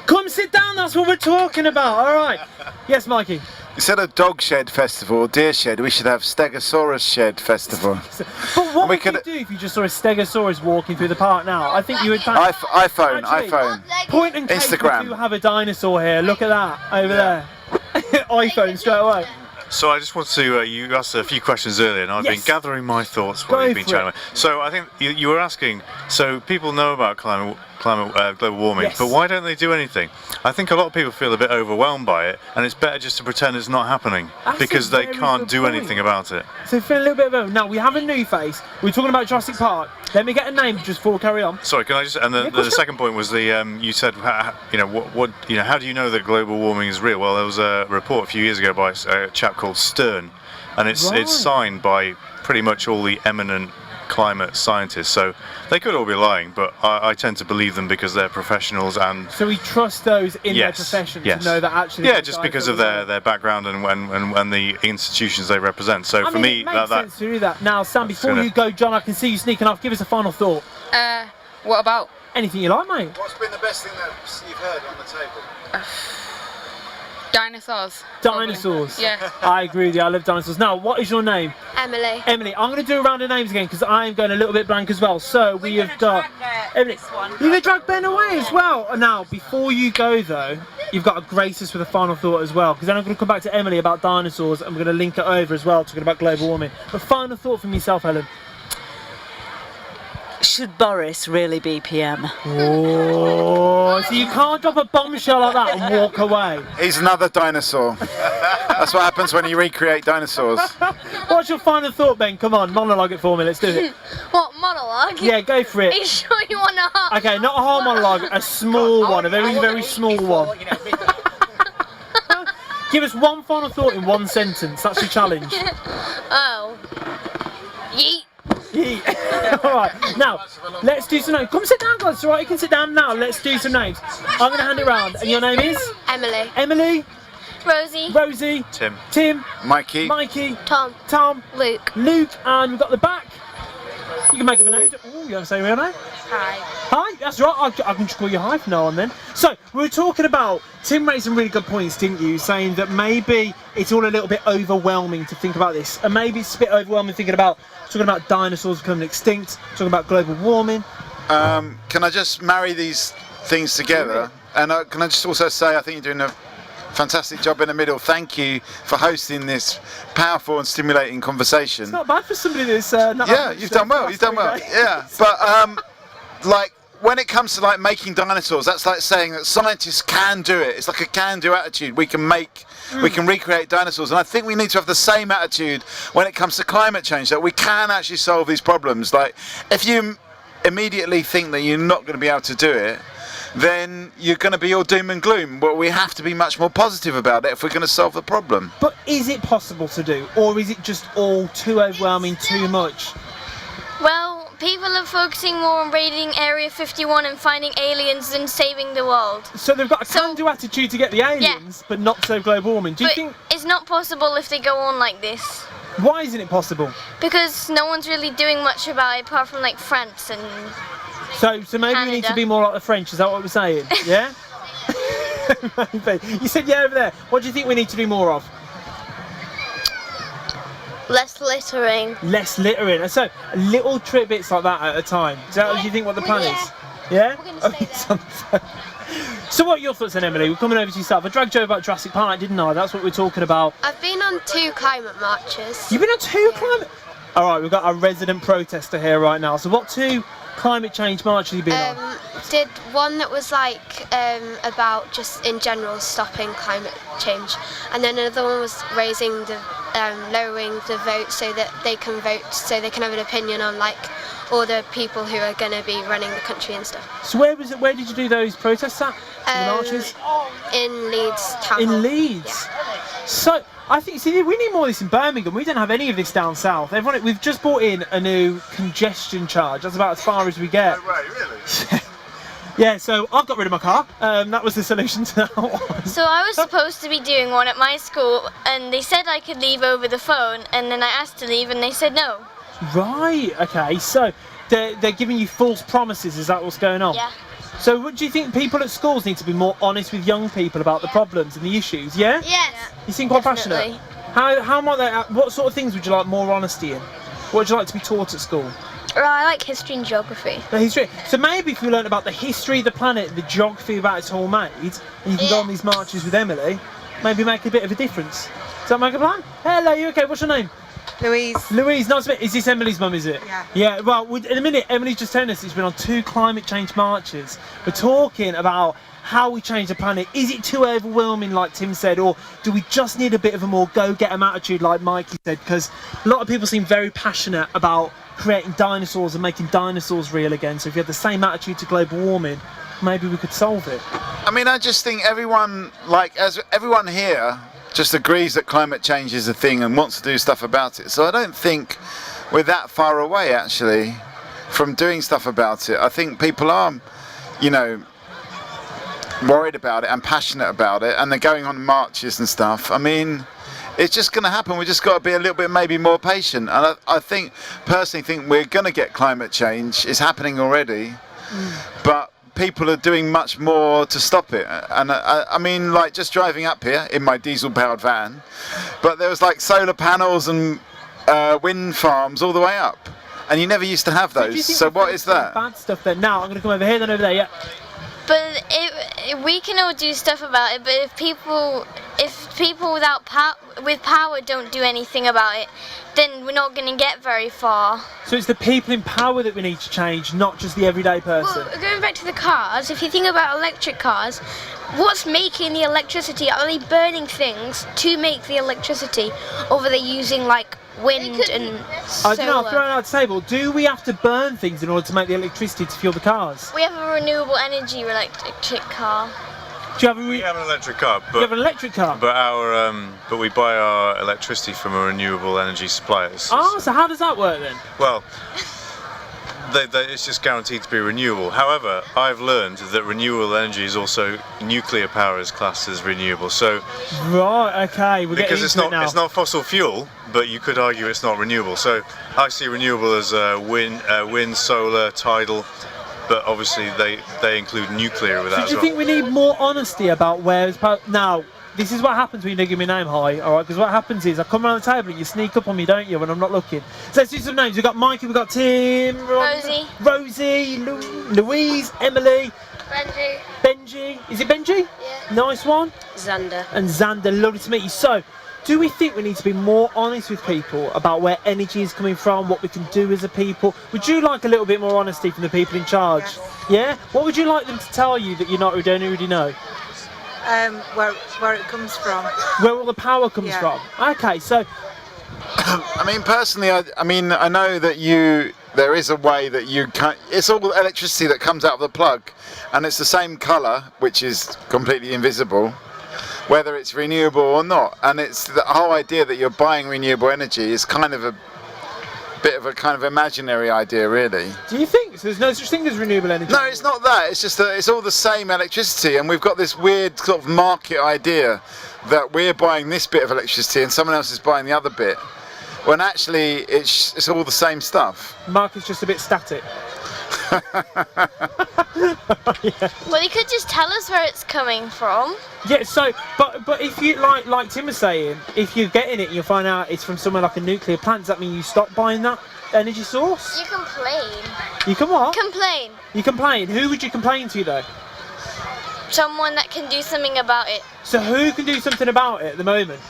Come sit down, that's what we're talking about, all right. Yes, Mikey? Instead of dog shed festival or deer shed, we should have Stegosaurus shed festival. But what would you do if you just saw a Stegosaurus walking through the park now? I think you would find... iPhone. Point and case, Instagram. we do have a dinosaur here. Look at that, over there. iPhone straight away. So I just want to, you asked a few questions earlier, and I've been gathering my thoughts while you've been chatting about it. So I think you were asking, so people know about global warming, but why don't they do anything? I think a lot of people feel a bit overwhelmed by it, and it's better just to pretend it's not happening, because they can't do anything about it. So feel a little bit of now we have a new face. We're talking about Jurassic Park. Let me get a name just before we carry on. Sorry, can I just? And the second point was you said, how do you know that global warming is real? Well, there was a report a few years ago by a chap called Stern, and it's signed by pretty much all the eminent climate scientists. So they could all be lying, but I tend to believe them because they're professionals. And so we trust those in their profession to know that actually. Yeah, just because of their background and the institutions they represent. So for me, it makes sense to do that. Now, Sam, before you go, John, I can see you sneaking off. Give us a final thought. What about? Anything you like, mate. What's been the best thing that you've heard on the table? Dinosaurs. Dinosaurs. Yeah. I agree with you. I love dinosaurs. Now, what is your name? Emily. Emily. I'm going to do a round of names again because I am going a little bit blank as well. So we have got Emily. You're going to drag Ben away as well. Now, before you go though, you've got to grace us with a final thought as well, because then I'm going to come back to Emily about dinosaurs and we're going to link it over as well, talking about global warming. But final thought from yourself, Helen. Should Boris really be PM? Oh, so you can't drop a bombshell like that and walk away. He's another dinosaur. That's what happens when you recreate dinosaurs. What's your final thought, Ben? Come on, monologue it for me. Let's do it. What, monologue? Yeah, go for it. Are you sure you want a half? Okay, not a whole monologue, a small one, a very, very small one. Give us one final thought in one sentence. That's your challenge. Oh. Yeet. Alright, now, let's do some names. Come sit down, guys. It's alright, you can sit down now. Let's do some names. I'm going to hand it round. And your name is? Emily. Emily. Rosie. Rosie. Tim. Tim. Mikey. Mikey. Tom. Tom. Luke. Luke. And we've got the back. You can make up a name. Oh, you want to say your real name? Hi. Hi, that's right. I can just call you Hi from now on then. So, we were talking about, Tim raised some really good points, didn't you? Saying that maybe it's all a little bit overwhelming to think about this. And maybe it's a bit overwhelming talking about dinosaurs becoming extinct, talking about global warming. Can I just marry these things together? And can I just also say, I think you're doing a fantastic job in the middle. Thank you for hosting this powerful and stimulating conversation. It's not bad for somebody that's not... Yeah, you've done well. You've done well. Yeah, but like when it comes to like making dinosaurs, that's like saying that scientists can do it. It's like a can-do attitude. We can recreate dinosaurs, and I think we need to have the same attitude when it comes to climate change. That we can actually solve these problems. Like if you immediately think that you're not going to be able to do it, then you're going to be all doom and gloom. But we have to be much more positive about it if we're going to solve the problem. But is it possible to do, or is it just all too overwhelming, too much? Well, people are focusing more on raiding Area 51 and finding aliens than saving the world. So they've got a can-do attitude to get the aliens, but not so global warming. Do you think it's not possible if they go on like this? Why isn't it possible? Because no one's really doing much about it apart from like France and So maybe Canada. we need to be more like the French, is that what we're saying? Yeah? Maybe. You said yeah over there. What do you think we need to do more of? less littering. Less littering. So little trip bits like that at a time. Is that what you think what the plan is? Yeah? We're going to stay there. So what are your thoughts then, Emily? We're coming over to yourself. I dragged you about Jurassic Park, didn't I? That's what we're talking about. I've been on 2 climate marches. You've been on 2 climate... Alright, we've got a resident protester here right now. So what 2 climate change marches have you been on? Did one that was like about just in general stopping climate change, and then another one was raising the lowering the vote so that they can vote, so they can have an opinion on like all the people who are going to be running the country and stuff. So where was it? Where did you do those protests at? The marches? In Leeds Town Hall. In Leeds. Yeah. So I think we need more of this in Birmingham. We don't have any of this down south. We've just brought in a new congestion charge. That's about as far as we get. No way, really? Yeah, so I've got rid of my car. That was the solution to that one. So I was supposed to be doing one at my school, and they said I could leave over the phone, and then I asked to leave, and they said no. Right. Okay. So they're giving you false promises. Is that what's going on? Yeah. So what do you think people at schools need to be more honest with young people about the problems and the issues? Yeah. Yes. You seem quite Definitely. passionate. How might they? What sort of things would you like more honesty in? What would you like to be taught at school? Well, I like history and geography. The history. So maybe if we learn about the history of the planet, the geography about it's all made, and you can go on these marches with Emily, maybe make a bit of a difference. Does that make a plan? Hello, you okay? What's your name? Louise. Louise, nice to meet you. Is this Emily's mum, is it? Yeah. Yeah, well, in a minute, Emily's just telling us she's been on 2 climate change marches. We're talking about how we change the planet. Is it too overwhelming, like Tim said, or do we just need a bit of a more go-get-em attitude, like Mikey said? Because a lot of people seem very passionate about creating dinosaurs and making dinosaurs real again. So if you had the same attitude to global warming, maybe we could solve it. I mean, I just think everyone here just agrees that climate change is a thing and wants to do stuff about it. So I don't think we're that far away, actually, from doing stuff about it. I think people are, worried about it and passionate about it, and they're going on marches and stuff. I mean, it's just going to happen. We just got to be a little bit maybe more patient. And I personally think we're going to get climate change. It's happening already, but people are doing much more to stop it. And I mean, like just driving up here in my diesel-powered van, but there was like solar panels and wind farms all the way up, and you never used to have those. So what is that? Bad stuff then. Now I'm going to come over here, then over there. Yeah. But we can all do stuff about it. But if people with power don't do anything about it, then we're not going to get very far. So it's the people in power that we need to change, not just the everyday person. Well, going back to the cars, if you think about electric cars, what's making the electricity? Are they burning things to make the electricity, or are they using like wind and solar? I don't know, I've thrown out the table. Do we have to burn things in order to make the electricity to fuel the cars? We have a renewable energy electric car. Do you have we have an electric car, but you have an electric car? But we buy our electricity from a renewable energy suppliers. Oh, so how does that work then? Well, it's just guaranteed to be renewable. However, I've learned that renewable energy is also nuclear power is classed as renewable. So right, okay, we're because getting into it's not fossil fuel, but you could argue it's not renewable. So I see renewable as wind, solar, tidal. But obviously they include nuclear with that as well. So do you think we need more honesty about where it's power? Now, this is what happens when you don't give me a name, hi, alright? Because what happens is I come around the table and you sneak up on me, don't you, when I'm not looking. So let's do some names. We've got Mikey, we've got Tim, Rosie, Louise, Emily, Benji. Is it Benji? Yeah. Nice one. Xander. And Xander, lovely to meet you. So, do we think we need to be more honest with people about where energy is coming from, what we can do as a people? Would you like a little bit more honesty from the people in charge? Yes. Yeah? What would you like them to tell you that you don't already know? Where it comes from. Where all the power comes from? Okay, so... I mean, personally, I know that there is a way that you can. It's all electricity that comes out of the plug, and it's the same colour, which is completely invisible, whether it's renewable or not. And it's the whole idea that you're buying renewable energy is kind of a bit of a kind of imaginary idea, really. Do you think? So there's no such thing as renewable energy? No, it's not that. It's just that it's all the same electricity, and we've got this weird sort of market idea that we're buying this bit of electricity and someone else is buying the other bit, when actually it's all the same stuff. Market's just a bit static. Yeah. Well, you could just tell us where it's coming from. Yeah, so, but if you, like Tim was saying, if you're getting it and you find out it's from somewhere like a nuclear plant, does that mean you stop buying that energy source? You complain. You can what? Complain. You complain? Who would you complain to though? Someone that can do something about it. So who can do something about it at the moment?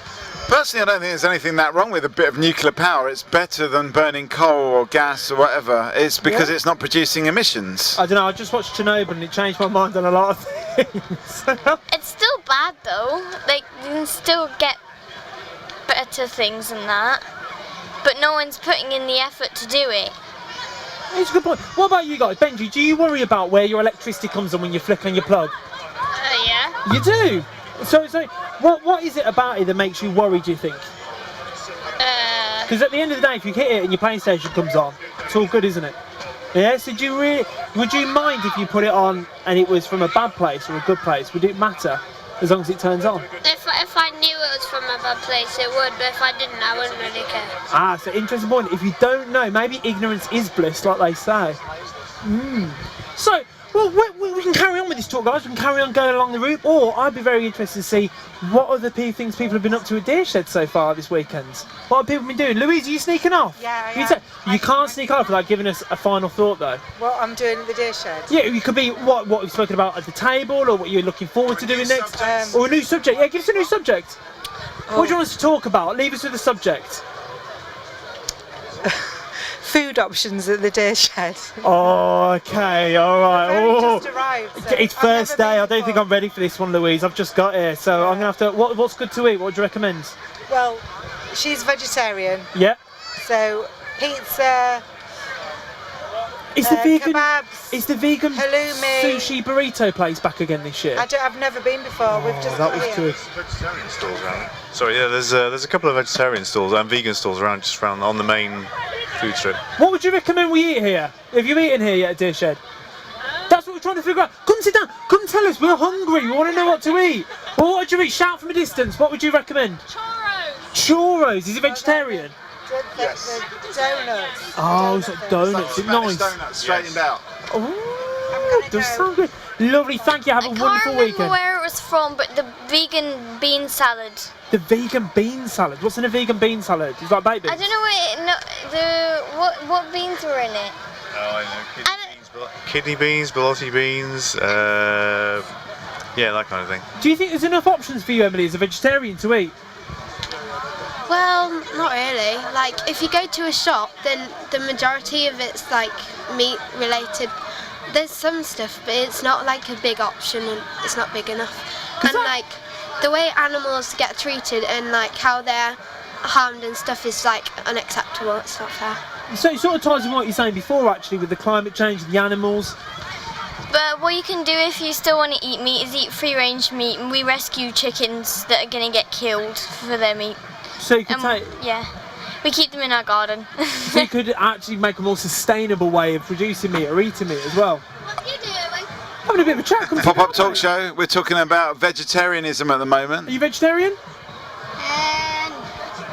Personally, I don't think there's anything that wrong with a bit of nuclear power. It's better than burning coal or gas or whatever. It's because it's not producing emissions. I don't know, I just watched Chernobyl and it changed my mind on a lot of things. It's still bad though. Like, you can still get better to things and that, but no one's putting in the effort to do it. It's a good point. What about you guys? Benji, do you worry about where your electricity comes on when you flick on your plug? Yeah. You do? So what is it about it that makes you worry, do you think? Because at the end of the day, if you hit it and your PlayStation comes on, it's all good, isn't it? Yeah, so would you mind if you put it on and it was from a bad place or a good place? Would it matter as long as it turns on? If I knew it was from a bad place, it would, but if I didn't, I wouldn't really care. Ah, so interesting point. If you don't know, maybe ignorance is bliss, like they say. So, well, we can carry on with this talk, guys. We can carry on going along the route, or I'd be very interested to see what other things people have been up to at Deershed so far this weekend. What have people been doing? Louise, are you sneaking off? Yeah, I am. You can't sneak off without giving us a final thought, though. What I'm doing at the Deershed? Yeah, it could be what we've spoken about at the table, or what you're looking forward to doing next, or a new subject. Yeah, give us a new subject. What do you want us to talk about? Leave us with a subject. Food options at the Deershed. Oh, okay, all right. I've just arrived, so it's first day. I don't think I'm ready for this one, Louise. I've just got here, so I'm gonna have to. What's good to eat? What would you recommend? Well, she's vegetarian. Yeah. So pizza. Is the vegan? Kebabs, is the vegan halloumi. sushi burrito place back again this year? I've never been before. We've just that got was here. good. Vegetarian stalls around. Sorry, yeah, there's a couple of vegetarian stalls and vegan stalls around just around on the main food strip. What would you recommend we eat here? Have you eaten here yet at Deershed? That's what we're trying to figure out. Come sit down. Come tell us. We're hungry. We want to know what to eat. Well, what would you eat? Shout from a distance. What would you recommend? Churros. Churros. Is it vegetarian? Yes. The donuts. Oh, it's like donuts. It's nice. Donuts straightened out. Oh, does sound good. Lovely. Thank you. Have a wonderful I can't remember weekend. where it was from, but the vegan bean salad. The vegan bean salad. What's in a vegan bean salad? It's like baked beans. I don't know what beans were in it. Oh, I know. Kidney beans, ballotti beans, yeah, that kind of thing. Do you think there's enough options for you, Emily, as a vegetarian to eat? Well, not really. Like, if you go to a shop, then the majority of it's like meat related. There's some stuff, but it's not like a big option and it's not big enough. And like, the way animals get treated and like how they're harmed and stuff is like unacceptable. It's not fair. So it sort of ties in what you're saying before, actually, with the climate change, the animals. But what you can do if you still want to eat meat is eat free-range meat, and we rescue chickens that are going to get killed for their meat. So you could take. Yeah, we keep them in our garden. So you could actually make a more sustainable way of producing meat or eating meat as well. What are you doing? Having a bit of a chat. Pop-up talk show. We're talking about vegetarianism at the moment. Are you vegetarian?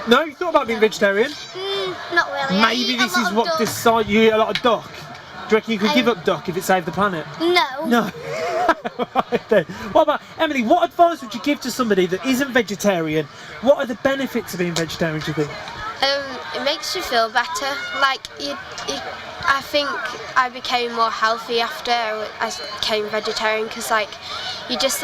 No, you thought about being vegetarian? Not really. Maybe this is what decides you eat a lot of duck. Do you reckon you could give up duck if it saved the planet? No. No. Right then. What about Emily? What advice would you give to somebody that isn't vegetarian? What are the benefits of being vegetarian, do you think? It makes you feel better. Like, I think I became more healthy after I became vegetarian because, like, you just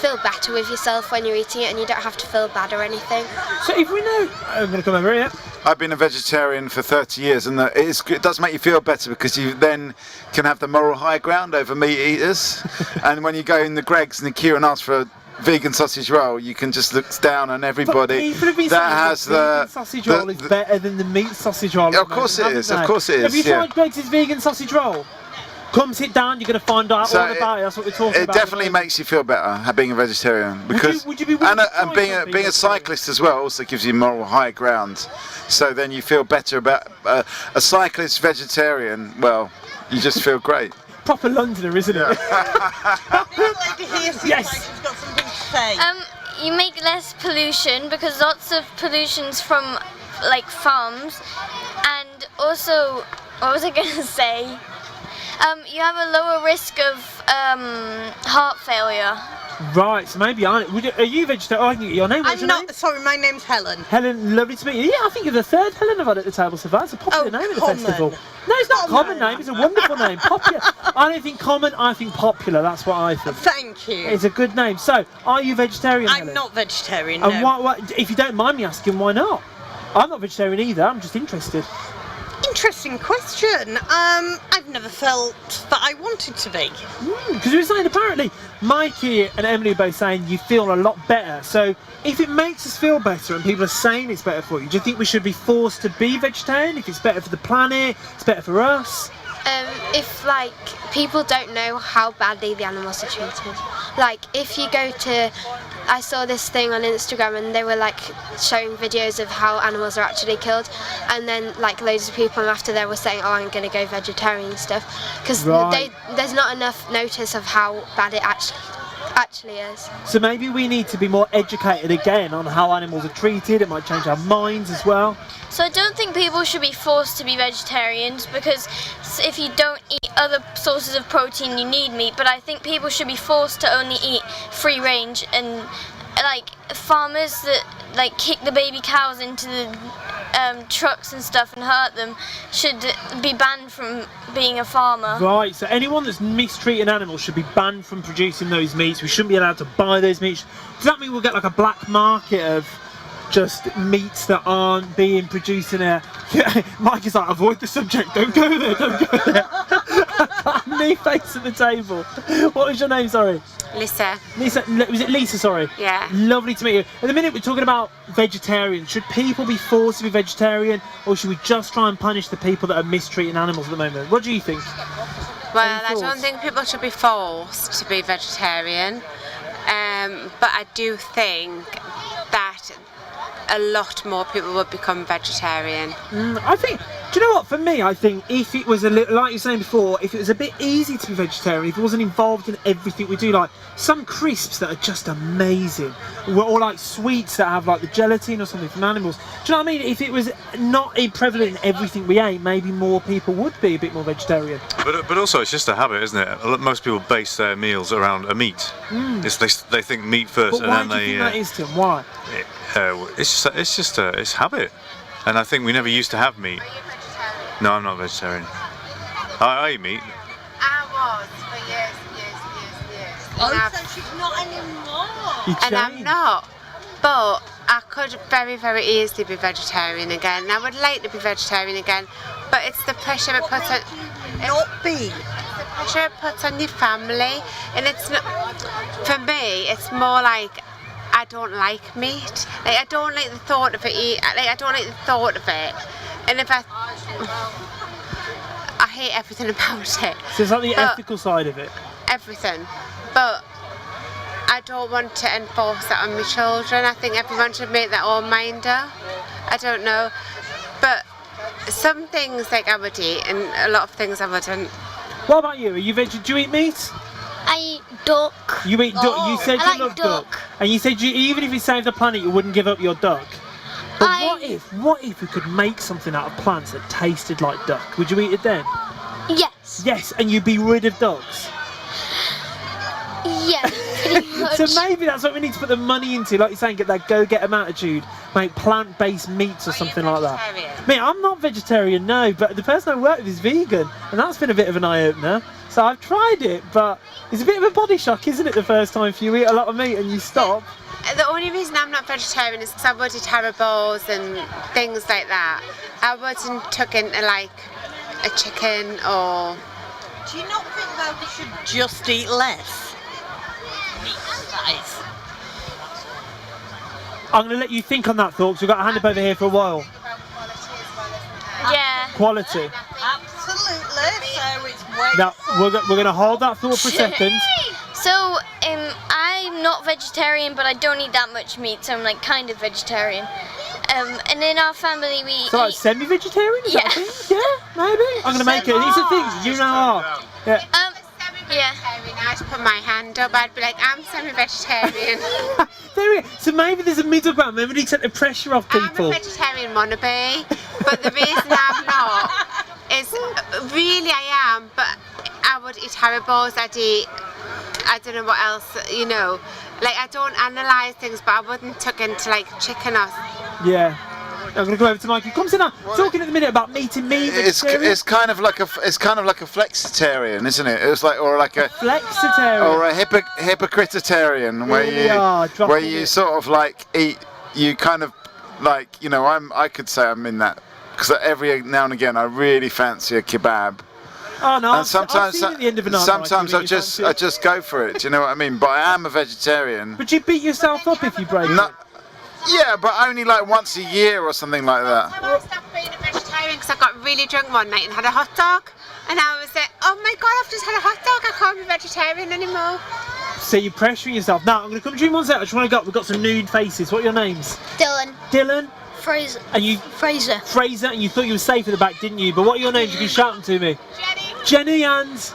feel better with yourself when you're eating it and you don't have to feel bad or anything. So if we know... I'm going to come over here. I've been a vegetarian for 30 years and it does make you feel better because you then can have the moral high ground over meat eaters. And when you go in the Greggs and the queue and ask for a vegan sausage roll, you can just look down on everybody that has the sausage roll is better than the meat sausage roll. Of course it is. Of course it is. Have you tried Greggs' vegan sausage roll? Come sit down. You're going to find out all about it. That's what we're talking about. It definitely makes you feel better being a vegetarian because would you be willing to try being a cyclist as well also gives you moral high ground. So then you feel better about a cyclist vegetarian. Well, you just feel great. Proper Londoner, isn't it? Yes. Got something to say. You make less pollution because lots of pollution's from like farms, and also, what was I going to say? You have a lower risk of heart failure. Right, so maybe are you vegetarian? Oh, I can get your name. What's I'm your not. name? Sorry, my name's Helen. Helen, lovely to meet you. Yeah, I think you're the third Helen I've had at the table so far. It's a popular name at the festival. No, it's not a common name. It's a wonderful name. Popular. I don't think common. I think popular. That's what I think. Thank you. It's a good name. So, are you vegetarian? I'm Helen? not vegetarian. And no. if you don't mind me asking, why not? I'm not vegetarian either. I'm just interested. interesting question. I've never felt that I wanted to be. Because we were saying apparently Mikey and Emily are both saying you feel a lot better. So if it makes us feel better and people are saying it's better for you, do you think we should be forced to be vegetarian if it's better for the planet, it's better for us? If like people don't know how badly the animals are treated. Like if you go to, I saw this thing on Instagram and they were like showing videos of how animals are actually killed, and then like loads of people after they were saying, oh, I'm going to go vegetarian and stuff, because there's not enough notice of how bad it actually is. So maybe we need to be more educated again on how animals are treated. It might change our minds as well. So I don't think people should be forced to be vegetarians, because if you don't eat other sources of protein you need meat, but I think people should be forced to only eat free range, and like farmers that like kick the baby cows into the trucks and stuff and hurt them should be banned from being a farmer. Right, so anyone that's mistreating animals should be banned from producing those meats. We shouldn't be allowed to buy those meats. Does that mean we'll get like a black market of just meats that aren't being produced in a... Mike is like, avoid the subject, don't go there, don't go there. Knee face at the table. What was your name, sorry? Lisa. Lisa, was it Lisa, sorry? Yeah. Lovely to meet you. At the minute we're talking about vegetarian. Should people be forced to be vegetarian, or should we just try and punish the people that are mistreating animals at the moment? What do you think? Well, I don't think people should be forced to be vegetarian, but I do think that a lot more people would become vegetarian. I think, do you know what, for me, I think if it was a little, like you were saying before, if it was a bit easy to be vegetarian, if it wasn't involved in everything we do, like some crisps that are just amazing, or like sweets that have like the gelatin or something from animals, do you know what I mean? If it was not prevalent in everything we ate, maybe more people would be a bit more vegetarian. But also it's just a habit, isn't it? Most people base their meals around a meat. They think meat first, But and why then do you they. think that is, Tim? Why? It's habit, and I think we never used to have meat. No, I'm not vegetarian. I eat meat. I was for years. Oh, so she's not anymore. And I'm not. But I could very, very easily be vegetarian again. And I would like to be vegetarian again. But it's the pressure it puts on. Not be. It's the pressure it puts on your family, and it's not. For me, it's more like I don't like meat. Like I don't like the thought of it. I don't like the thought of it. And if I hate everything about it. So it's like the ethical side of it. Everything. But I don't want to enforce that on my children. I think everyone should make their own mind up. I don't know. But some things like I would eat, and a lot of things I wouldn't. What about you? Are you vegetarian? Do you eat meat? I eat duck. You eat duck. You said I you like love duck. duck. And you said even if it saved the planet, you wouldn't give up your duck. But what if we could make something out of plants that tasted like duck? Would you eat it then? Yes. Yes, and you'd be rid of ducks. Yeah, pretty much. So maybe that's what we need to put the money into, like you're saying, get that go-get-em attitude, make plant-based meats or something like that. Me, I'm not vegetarian, no, but the person I work with is vegan, and that's been a bit of an eye-opener. So I've tried it, but it's a bit of a body shock, isn't it, the first time if you eat a lot of meat and you stop? The only reason I'm not vegetarian is because I would eat haribo's and things like that. I wasn't took into like a chicken or... Do you not think though we should just eat less? Meat, that is. I'm going to let you think on that thought, because we've got a hand up over here for a while. Yeah. Quality. Absolutely, so it's way... Now, we're going to hold that thought for a second. So, I'm not vegetarian, but I don't eat that much meat, so I'm like kind of vegetarian. And in our family we So like semi-vegetarian? Is that a thing? Yeah, maybe. I'm going to make it. These are things you know are. Yeah. I'd put my hand up, I'd be like, I'm semi-vegetarian. There we go. So maybe there's a middle ground. Maybe we need to take the pressure off people. I'm a vegetarian wannabe, but the reason I'm not is really I am, but I would eat Haribo's, I'd eat, I don't know what else, you know. Like I don't analyse things, but I wouldn't tuck into like chicken or... Yeah. I'm going to go over to Mikey. Come sit down. Talking at the minute about meat and meat. It's kind of like a flexitarian, isn't it? It's like or a flexitarian or a hypocrititarian where you sort of like eat. You kind of like I could say I'm in that because every now and again I really fancy a kebab. Oh no! And sometimes, I've seen at the end of a night, sometimes Mike, I just go for it. Do you know what I mean? But I am a vegetarian. But you beat yourself up if you break it. Yeah, but only like once a year or something like that. I stopped being a vegetarian because I got really drunk one night and had a hot dog. And I was like, oh my god, I've just had a hot dog, I can't be vegetarian anymore. So you're pressuring yourself. Now, I'm going to come to you in 1 second. I just want to go. We've got some nude faces. What are your names? Dylan. Dylan? Fraser. And you? Fraser. Fraser, and you thought you were safe at the back, didn't you? But what are your names? You can shout them to me. Jenny and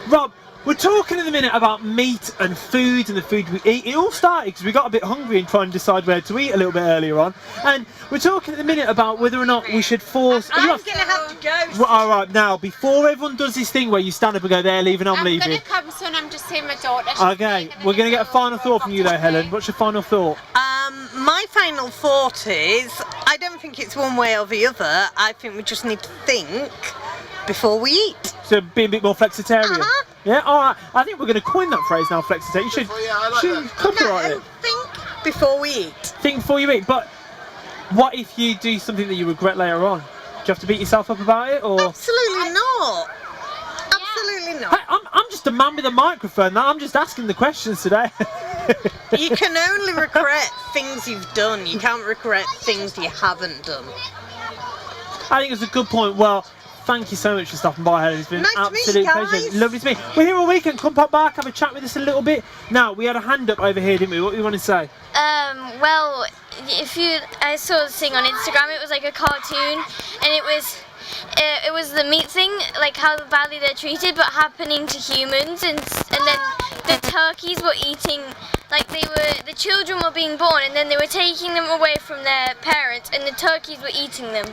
Rob. We're talking in a minute about meat and food and the food we eat. It all started because we got a bit hungry and trying to decide where to eat a little bit earlier on. And we're talking at the minute about whether or not we should force... I'm going to have to go. Well, all right, now, before everyone does this thing where you stand up and go, they're leaving, I'm leaving. I'm going to come soon, I'm just seeing my daughter. Okay, we're going to get a final thought from you though, Helen. What's your final thought? My final thought is, I don't think it's one way or the other. I think we just need to think before we eat. So be a bit more flexitarian. Yeah, all right. I think we're going to coin that phrase now, flexitarian. You should copyright it. Think before we eat. Think before you eat. But what if you do something that you regret later on? Do you have to beat yourself up about it, or? Absolutely not. Absolutely not. Hey, I'm just a man with a microphone. Now I'm just asking the questions today. You can only regret things you've done. You can't regret things you haven't done. I think it's a good point. Well, thank you so much for stopping by, Helen. It's been Nice an to meet you, absolute pleasure. guys. Lovely to meet you. We're here all weekend. Come pop back, have a chat with us a little bit. Now, we had a hand up over here, didn't we? What do you want to say? Well, I saw this thing on Instagram. It was like a cartoon, and it was the meat thing, like how badly they're treated, but happening to humans, and then the turkeys were eating, like the children were being born, and then they were taking them away from their parents, and the turkeys were eating them.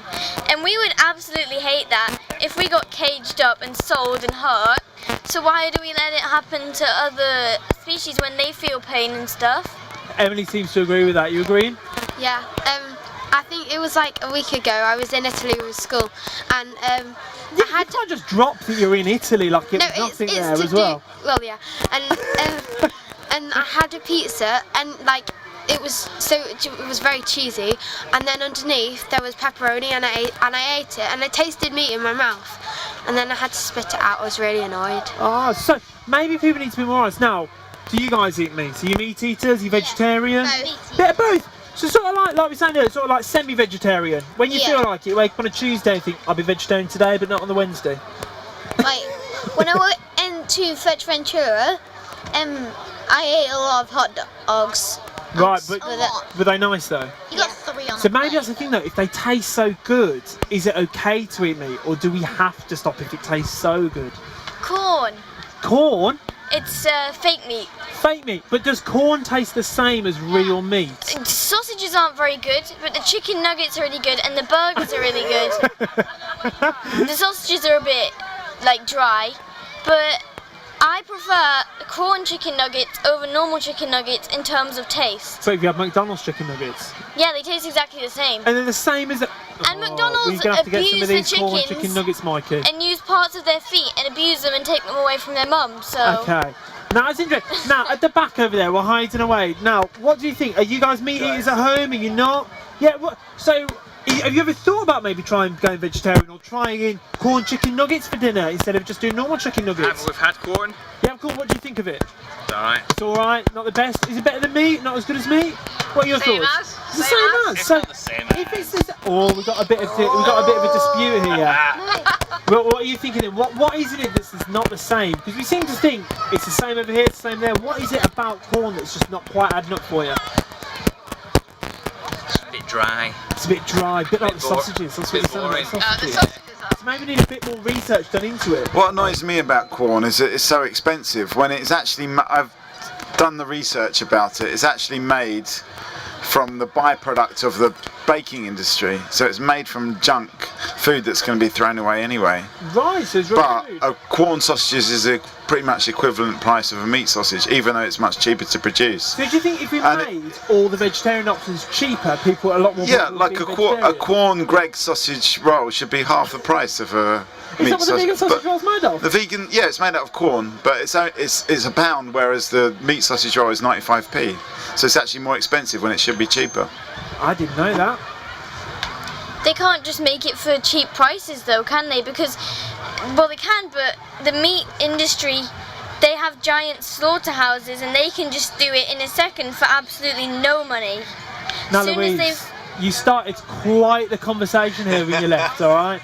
And we would absolutely hate that if we got caged up and sold and hurt. So why do we let it happen to other species when they feel pain and stuff? Emily seems to agree with that. You agreeing? Yeah, I think it was like a week ago. I was in Italy with school, and You can't just drop that you're in Italy like it was nothing there as well. Well, yeah, and I had a pizza, and like it was very cheesy, and then underneath there was pepperoni, and I ate it, and it tasted meat in my mouth, and then I had to spit it out. I was really annoyed. Oh, so maybe people need to be more honest. Now, do you guys eat meat? Are you meat eaters? Are you vegetarian? Bit of both. So sort of like we were saying earlier, sort of like semi-vegetarian. When you feel like it, wake up on a Tuesday and think, I'll be vegetarian today, but not on the Wednesday. Like, when I went to Fuerteventura, I ate a lot of hot dogs. Right, but were they nice though? You got 3 on So the maybe that's the thing though, if they taste so good, is it okay to eat meat, or do we have to stop if it tastes so good? Corn. Corn? It's fake meat. Fake meat, but does corn taste the same as real meat? Sausages aren't very good, but the chicken nuggets are really good, and the burgers are really good. The sausages are a bit like dry, but I prefer corn chicken nuggets over normal chicken nuggets in terms of taste. So if you have McDonald's chicken nuggets? Yeah, they taste exactly the same. And they're the same as the... And McDonald's we're going to have to get some of abuse these the corn chickens chicken nuggets, Mikey. and use parts of their feet and abuse them and take them away from their mum, so... Okay. Now, that's interesting. Now, at the back over there, we're hiding away. Now, what do you think? Are you guys meat eaters at home? Are you not? Yeah, so... Have you ever thought about maybe going vegetarian or trying corn chicken nuggets for dinner instead of just doing normal chicken nuggets? We've had corn. Yeah, cool. What do you think of it? It's alright. It's alright, not the best. Is it better than meat? Not as good as meat? What are your thoughts? It's the same as. It's So not the same if it's this, we've got a bit of a dispute here. Well, what are you thinking? Then? What is it that's not the same? Because we seem to think it's the same over here, it's the same there. What is it about corn that's just not quite adding up for you? A bit dry. It's a bit dry, a bit like the sausages. That's what you're saying about the sausages. So maybe need a bit more research done into it. What annoys me about corn is that it's so expensive when it's actually, I've done the research about it, it's actually made from the byproduct of the baking industry. So it's made from junk food that's going to be thrown away anyway. Right, so it's But food. a corn sausages is a pretty much equivalent price of a meat sausage, even though it's much cheaper to produce. So do you think if we made all the vegetarian options cheaper, people are a lot more... Yeah, like a corn Gregg sausage roll should be half the price of a Is meat that what the vegan sausage roll's made of? The vegan, yeah, it's made out of corn, but it's a pound, whereas the meat sausage roll is 95p. So it's actually more expensive when it should be cheaper. I didn't know that. they can't just make it for cheap prices though, can they? Because, well, they can, but the meat industry, they have giant slaughterhouses and they can just do it in a second for absolutely no money. Now, Soon Louise, as you started quite the conversation here when you left, alright?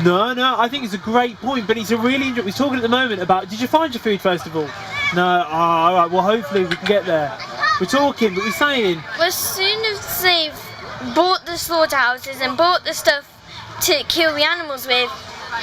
No, I think it's a great point, but it's a really interesting. We're talking at the moment about, did you find your food first of all? No, alright, well hopefully we can get there. We're talking, but we're saying... Well, as soon as they've bought the slaughterhouses and bought the stuff to kill the animals with,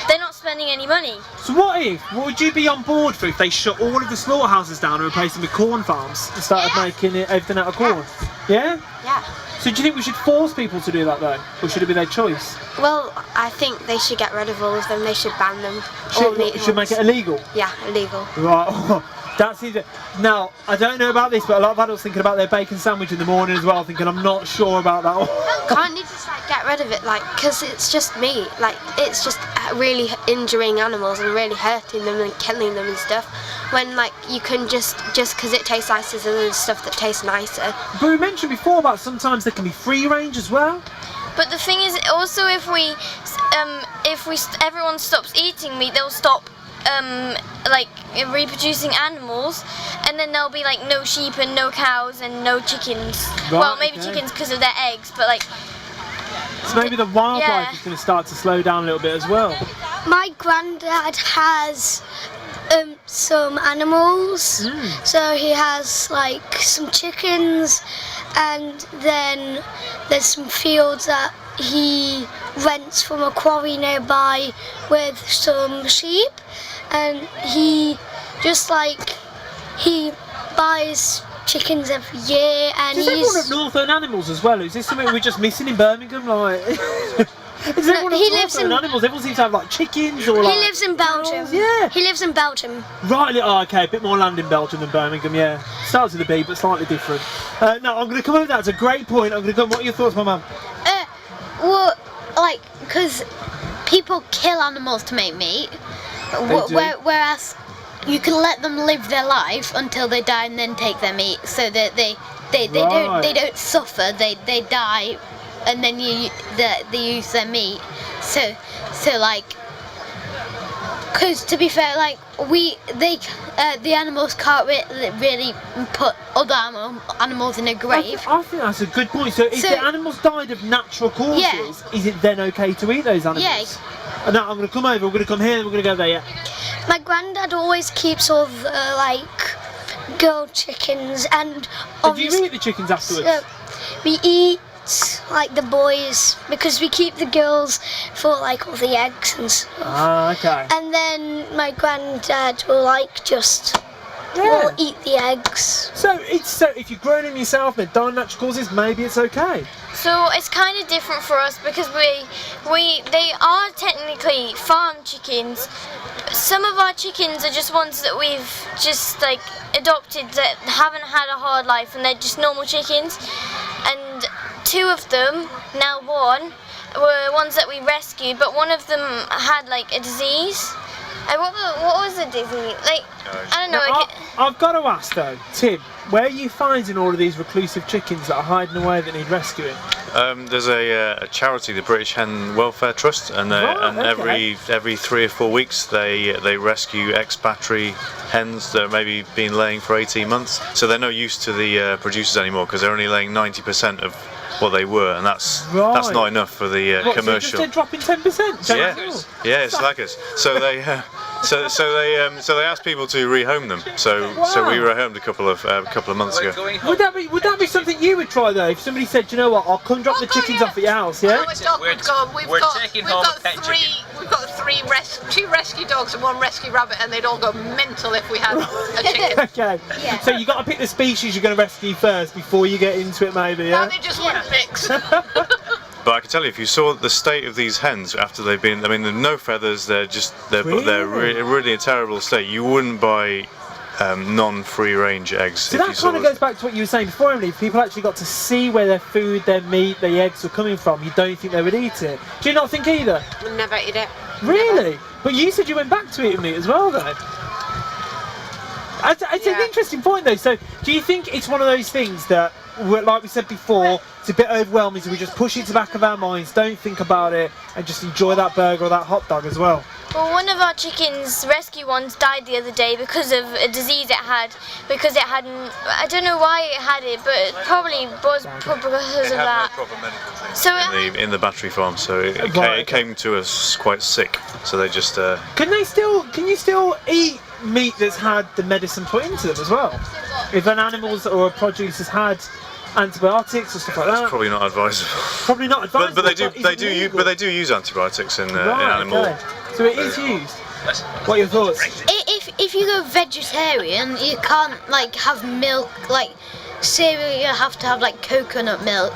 they're not spending any money. So what would you be on board for if they shut all of the slaughterhouses down and replaced them with corn farms and started making everything out of corn? Yeah? Yeah. So do you think we should force people to do that though? Or should it be their choice? Well, I think they should get rid of all of them. They should ban them. Should make it illegal? Yeah, illegal. Right. That's easy. Now, I don't know about this, but a lot of adults thinking about their bacon sandwich in the morning as well, thinking I'm not sure about that one. Can't you just like get rid of it, like, because it's just meat, like it's just really injuring animals and really hurting them and killing them and stuff, when like you can just because it tastes nicer than the stuff that tastes nicer. But we mentioned before about sometimes there can be free range as well. But the thing is, also if everyone stops eating meat, they'll stop like reproducing animals, and then there'll be like no sheep and no cows and no chickens. Right, well, maybe chickens because of their eggs, but like. So maybe the wildlife is going to start to slow down a little bit as well. My granddad has some animals, so he has like some chickens, and then there's some fields that he rents from a quarry nearby with some sheep, and he just like he buys chickens every year, and Does everyone up north own animals as well? Is this something we're just missing in Birmingham? Like, is everyone up north own animals? Everyone seems to have like chickens or like. He lives in Belgium. Yeah. He lives in Belgium. Right. Oh, okay. A bit more land in Belgium than Birmingham. Yeah. Starts with a B, but slightly different. No, I'm going to come over that. It's a great point. I'm going to come. What are your thoughts, my mum? Well, like, because people kill animals to make meat, whereas you can let them live their life until they die and then take their meat, so that they don't suffer. They die, and then they use their meat. So like, because to be fair, like the animals can't really put other animals in a grave. I think that's a good point. So if the animals died of natural causes, is it then okay to eat those animals? Yeah. And now I'm going to come over, we're going to come here, and we're going to go there, yeah. My granddad always keeps all the like girl chickens, and do you eat the chickens afterwards? We eat like the boys because we keep the girls for like all the eggs and stuff. Ah, okay. And then my granddad will like just will eat the eggs. So if you're growing them yourself and they're dying natural causes, maybe it's okay. So it's kind of different for us because they are technically farm chickens. Some of our chickens are just ones that we've just like adopted that haven't had a hard life, and they're just normal chickens. And two of them, now one, were ones that we rescued, but one of them had like a disease. What was the disease? Like, I don't know. Now, I've got to ask though, Tim, where are you finding all of these reclusive chickens that are hiding away that need rescuing? There's a charity, the British Hen Welfare Trust, and every 3 or 4 weeks they rescue ex-battery hens that have maybe been laying for 18 months. So they're no use to the producers anymore because they're only laying 90% of what they were, and that's not enough for the commercial. So just dropping 10%. Yeah, it's slackers. So they they asked people to rehome them. So we rehomed a couple of months ago. Would that be something you would try though? If somebody said, you know what, I'll come drop the chickens off at your house, yeah? We've got two rescue dogs and one rescue rabbit, and they'd all go mental if we had a chicken. Okay. Yeah. So you got to pick the species you're going to rescue first before you get into it, maybe. Yeah. No, they just wouldn't mix. But I can tell you, if you saw the state of these hens after they've been, I mean, they're no feathers. They're really a terrible state. You wouldn't buy non-free range eggs. So that kind of goes back to what you were saying before, Emily. If people actually got to see where their food, their meat, their eggs were coming from, you don't think they would eat it. Do you not think either? Never eat it. Really? Never. But you said you went back to eating meat as well, though. It's an interesting point, though. So, do you think it's one of those things that like we said before, it's a bit overwhelming, so we just push it to the back of our minds, don't think about it, and just enjoy that burger or that hot dog as well. Well, one of our chickens, rescue ones, died the other day because of a disease it had, because it hadn't, I don't know why it had it, but it probably was because of that. So in the battery farm, so it came to us quite sick, so they just... Can you still eat meat that's had the medicine put into them as well? If an animal or a produce has had antibiotics or stuff like that. It's probably not advisable. Probably not advisable. But they do use antibiotics in animal. Okay. So it is used. What are your thoughts? If you go vegetarian, you can't like have milk. Like cereal, you have to have like coconut milk.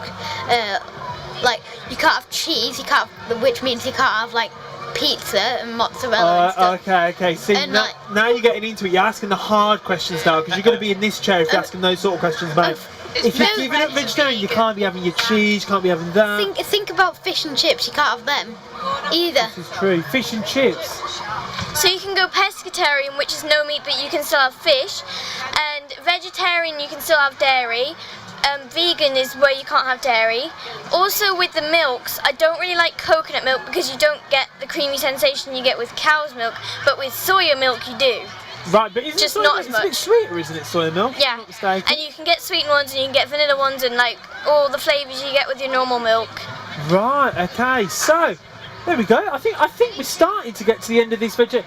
Like you can't have cheese. You can't, which means you can't have like pizza and mozzarella and stuff. Okay. See, now you're getting into it. You're asking the hard questions now, because you're going to be in this chair if you're asking those sort of questions, mate. If you're giving up vegetarian, you can't be having your cheese, you can't be having that. Think about fish and chips. You can't have them either. This is true. Fish and chips. So you can go pescatarian, which is no meat, but you can still have fish, and vegetarian, you can still have dairy. Vegan is where you can't have dairy. Also with the milks, I don't really like coconut milk because you don't get the creamy sensation you get with cow's milk, but with soya milk you do. Right, but isn't just soy not milk, as much. it's a bit sweeter, isn't it, soya milk? Yeah, and you can get sweetened ones and you can get vanilla ones and like all the flavours you get with your normal milk. Right, okay, so there we go. I think we're starting to get to the end of this video.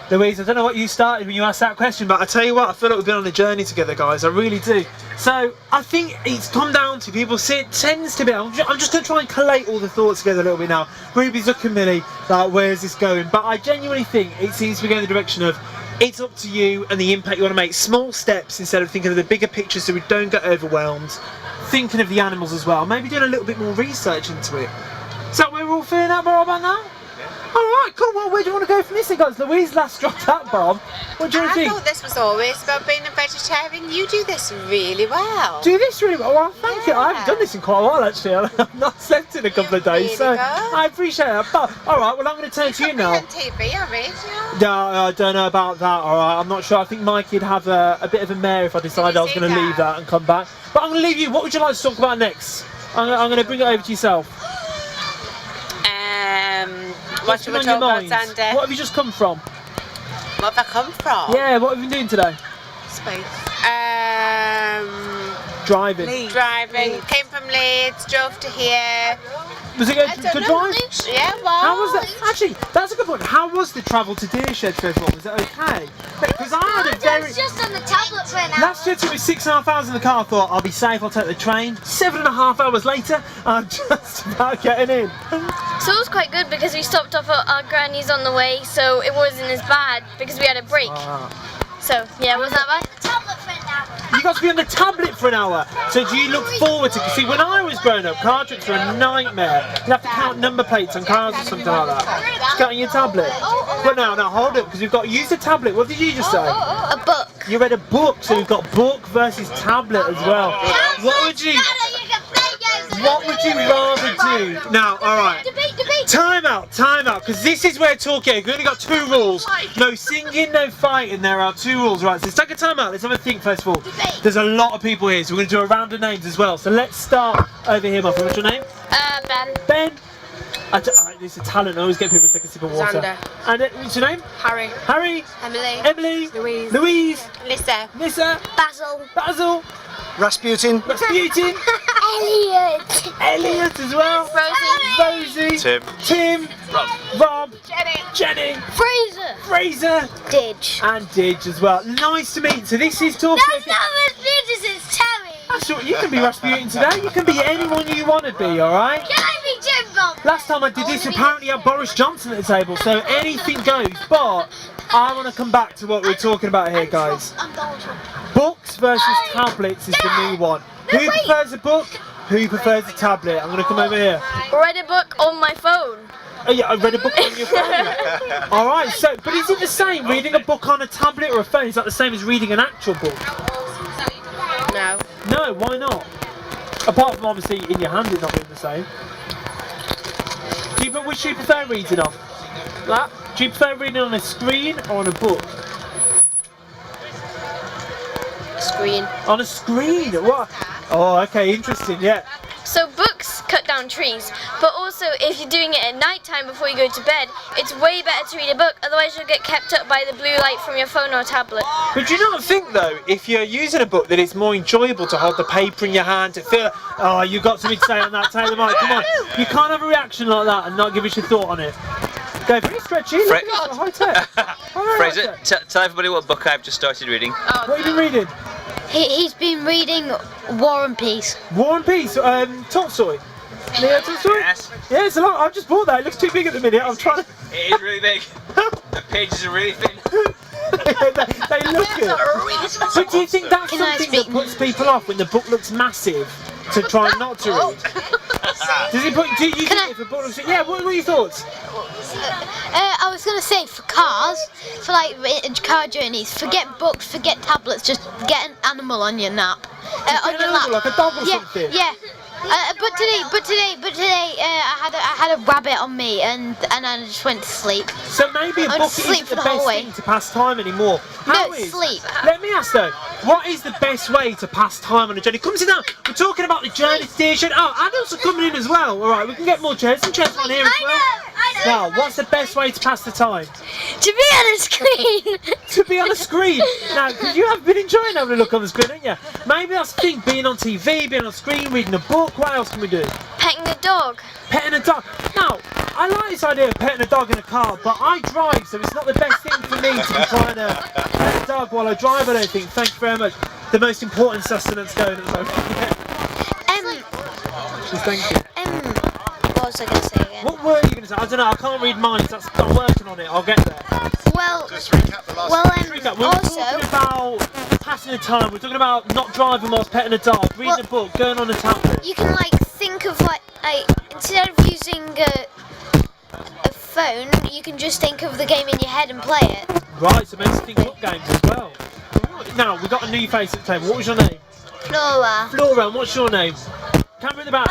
Louise, I don't know what you started when you asked that question, but I tell you what, I feel like we've been on a journey together, guys. I really do. So I think it's come down to people. See, it tends to be. I'm just going to try and collate all the thoughts together a little bit now. Ruby's looking at me like, where's this going? But I genuinely think it seems to be going in the direction of it's up to you and the impact you want to make. Small steps instead of thinking of the bigger picture, so we don't get overwhelmed. Thinking of the animals as well. Maybe doing a little bit more research into it. Is that where we're all feeling that, Bob, about now? Alright, cool. Well, where do you want to go from this then, guys? Louise last dropped out, Bob. What do you think? I thought this was always about being a vegetarian. You do this really well. Do this really well? Well, thank you. I haven't done this in quite a while, actually. I've not slept in a couple of days, so I appreciate that. But, alright, well, I'm going to turn to you now. On TV or radio? No, I don't know about that, alright. I'm not sure. I think Mikey'd have a bit of a mare if I decided I was going to leave that and come back. But I'm going to leave you. What would you like to talk about next? I'm going to bring it over to yourself. What should we talk about, Sandy? What have you just come from? What have I come from? Yeah, what have you been doing today? Space. Driving. Leeds. Driving. Leeds. Came from Leeds, drove to here. Was it a good drive? Yeah, well. How was that? Actually, that's a good point. How was the travel to Deershed first of all? Was it okay? Because I had a very... just on the tablet for an hour. Last year it took me 6.5 hours in the car. I thought, I'll be safe, I'll take the train. 7.5 hours later, I'm just about getting in. So it was quite good because we stopped off at our granny's on the way, so it wasn't as bad because we had a break. So, yeah, wasn't that bad? You got to be on the tablet for an hour. So do you look forward to... See, when I was growing up, car trips were a nightmare. You have to count number plates on cars or something like that. Just get on your tablet. But no, hold it, because we've got... Use the tablet. What did you just say? A book. You read a book, so we've got book versus tablet as well. What would you rather do? Now, alright. Time out, because this is where Talkaoke. We've only got 2 rules. No singing, no fighting. There are 2 rules, right? So let's take a time out. Let's have a think first of all. There's a lot of people here, so we're going to do a round of names as well. So let's start over here, my friend. What's your name? Ben. Ben. It's a talent. I always get people to take a sip of water. Xander. And what's your name? Harry. Harry. Emily. Louise. Lisa. Basil. Rasputin. Elliot as well. Rosie. Tim. Rob. Jenny. Fraser. Didge. And Didge as well. Nice to meet you. So this is Talkaoke. That's not Rasputin, it's Terry. That's right. You can be Rasputin today. You can be anyone you want to be, alright? Can I be Jim Bob? Last time I did this, apparently I had Boris Johnson at the table, so anything goes. But I want to come back to what we're talking about here, guys. Books versus tablets is the new one. Who prefers a book? Who prefers a tablet? I'm going to come over here. Read a book on my phone. Oh yeah, I read a book on your phone. Alright, so, but is it the same, reading a book on a tablet or a phone? Is that the same as reading an actual book? No. No, why not? Apart from obviously in your hand it not being the same. Which do you prefer reading on? What? Do you prefer reading on a screen or on a book? Screen. On a screen? What? Oh, okay, interesting, yeah. So books cut down trees, but also if you're doing it at night time before you go to bed, it's way better to read a book, otherwise you'll get kept up by the blue light from your phone or tablet. But do you not think though, if you're using a book, that it's more enjoyable to hold the paper in your hand, to feel, oh, you've got something to say on that, take the mic, come on. You can't have a reaction like that and not give us your thought on it. Go, very stretchy, look at that, high tech. Fraser, tell everybody what book I've just started reading. What have you been reading? He's been reading War and Peace. War and Peace, Tolstoy. Leo Tolstoy? Yes. Yeah, it's a lot. I've just bought that. It looks too big at the minute. I'm trying to. It is really big. The pages are really thin. they look good. But do you think that's something that puts people off when the book looks massive to try not to read? Does it put? Do you think if a book looks? Yeah. What are your thoughts? I was gonna say for cars, for like car journeys, forget books, forget tablets, just get an animal on your lap, on your lap. Like a dog or something. Yeah. But today, I had a rabbit on me, and I just went to sleep. So maybe a book isn't the best thing to pass time anymore. Sleep. Let me ask though, what is the best way to pass time on a journey? Come sit down. We're talking about the journey station. Oh, adults are coming in as well. All right, we can get more chairs. Some chairs on here as well. Now, what's the best way to pass the time? To be on a screen. To be on a screen. Now, because you have been enjoying having a look on the screen, haven't you? Maybe that's the thing, being on TV, being on screen, reading a book. What else can we do? Petting a dog. Petting a dog. Now, I like this idea of petting a dog in a car, but I drive, so it's not the best thing for me to be trying to pet a dog while I drive, I don't think. Thank you very much. The most important sustenance going at the moment. Thank you. What was I going to say again? What were you going to say? I don't know, I can't read minds. I'm working on it. I'll get there. Well, just recap the last We're talking about passing the time. We're talking about not driving whilst petting a dog, reading a book, going on a tablet. You can like think of like instead of using a phone, you can just think of the game in your head and play it. Right, so maybe think up games as well. Now, we've got a new face at the table. What was your name? Flora. Flora, and what's your name? Camera in the back.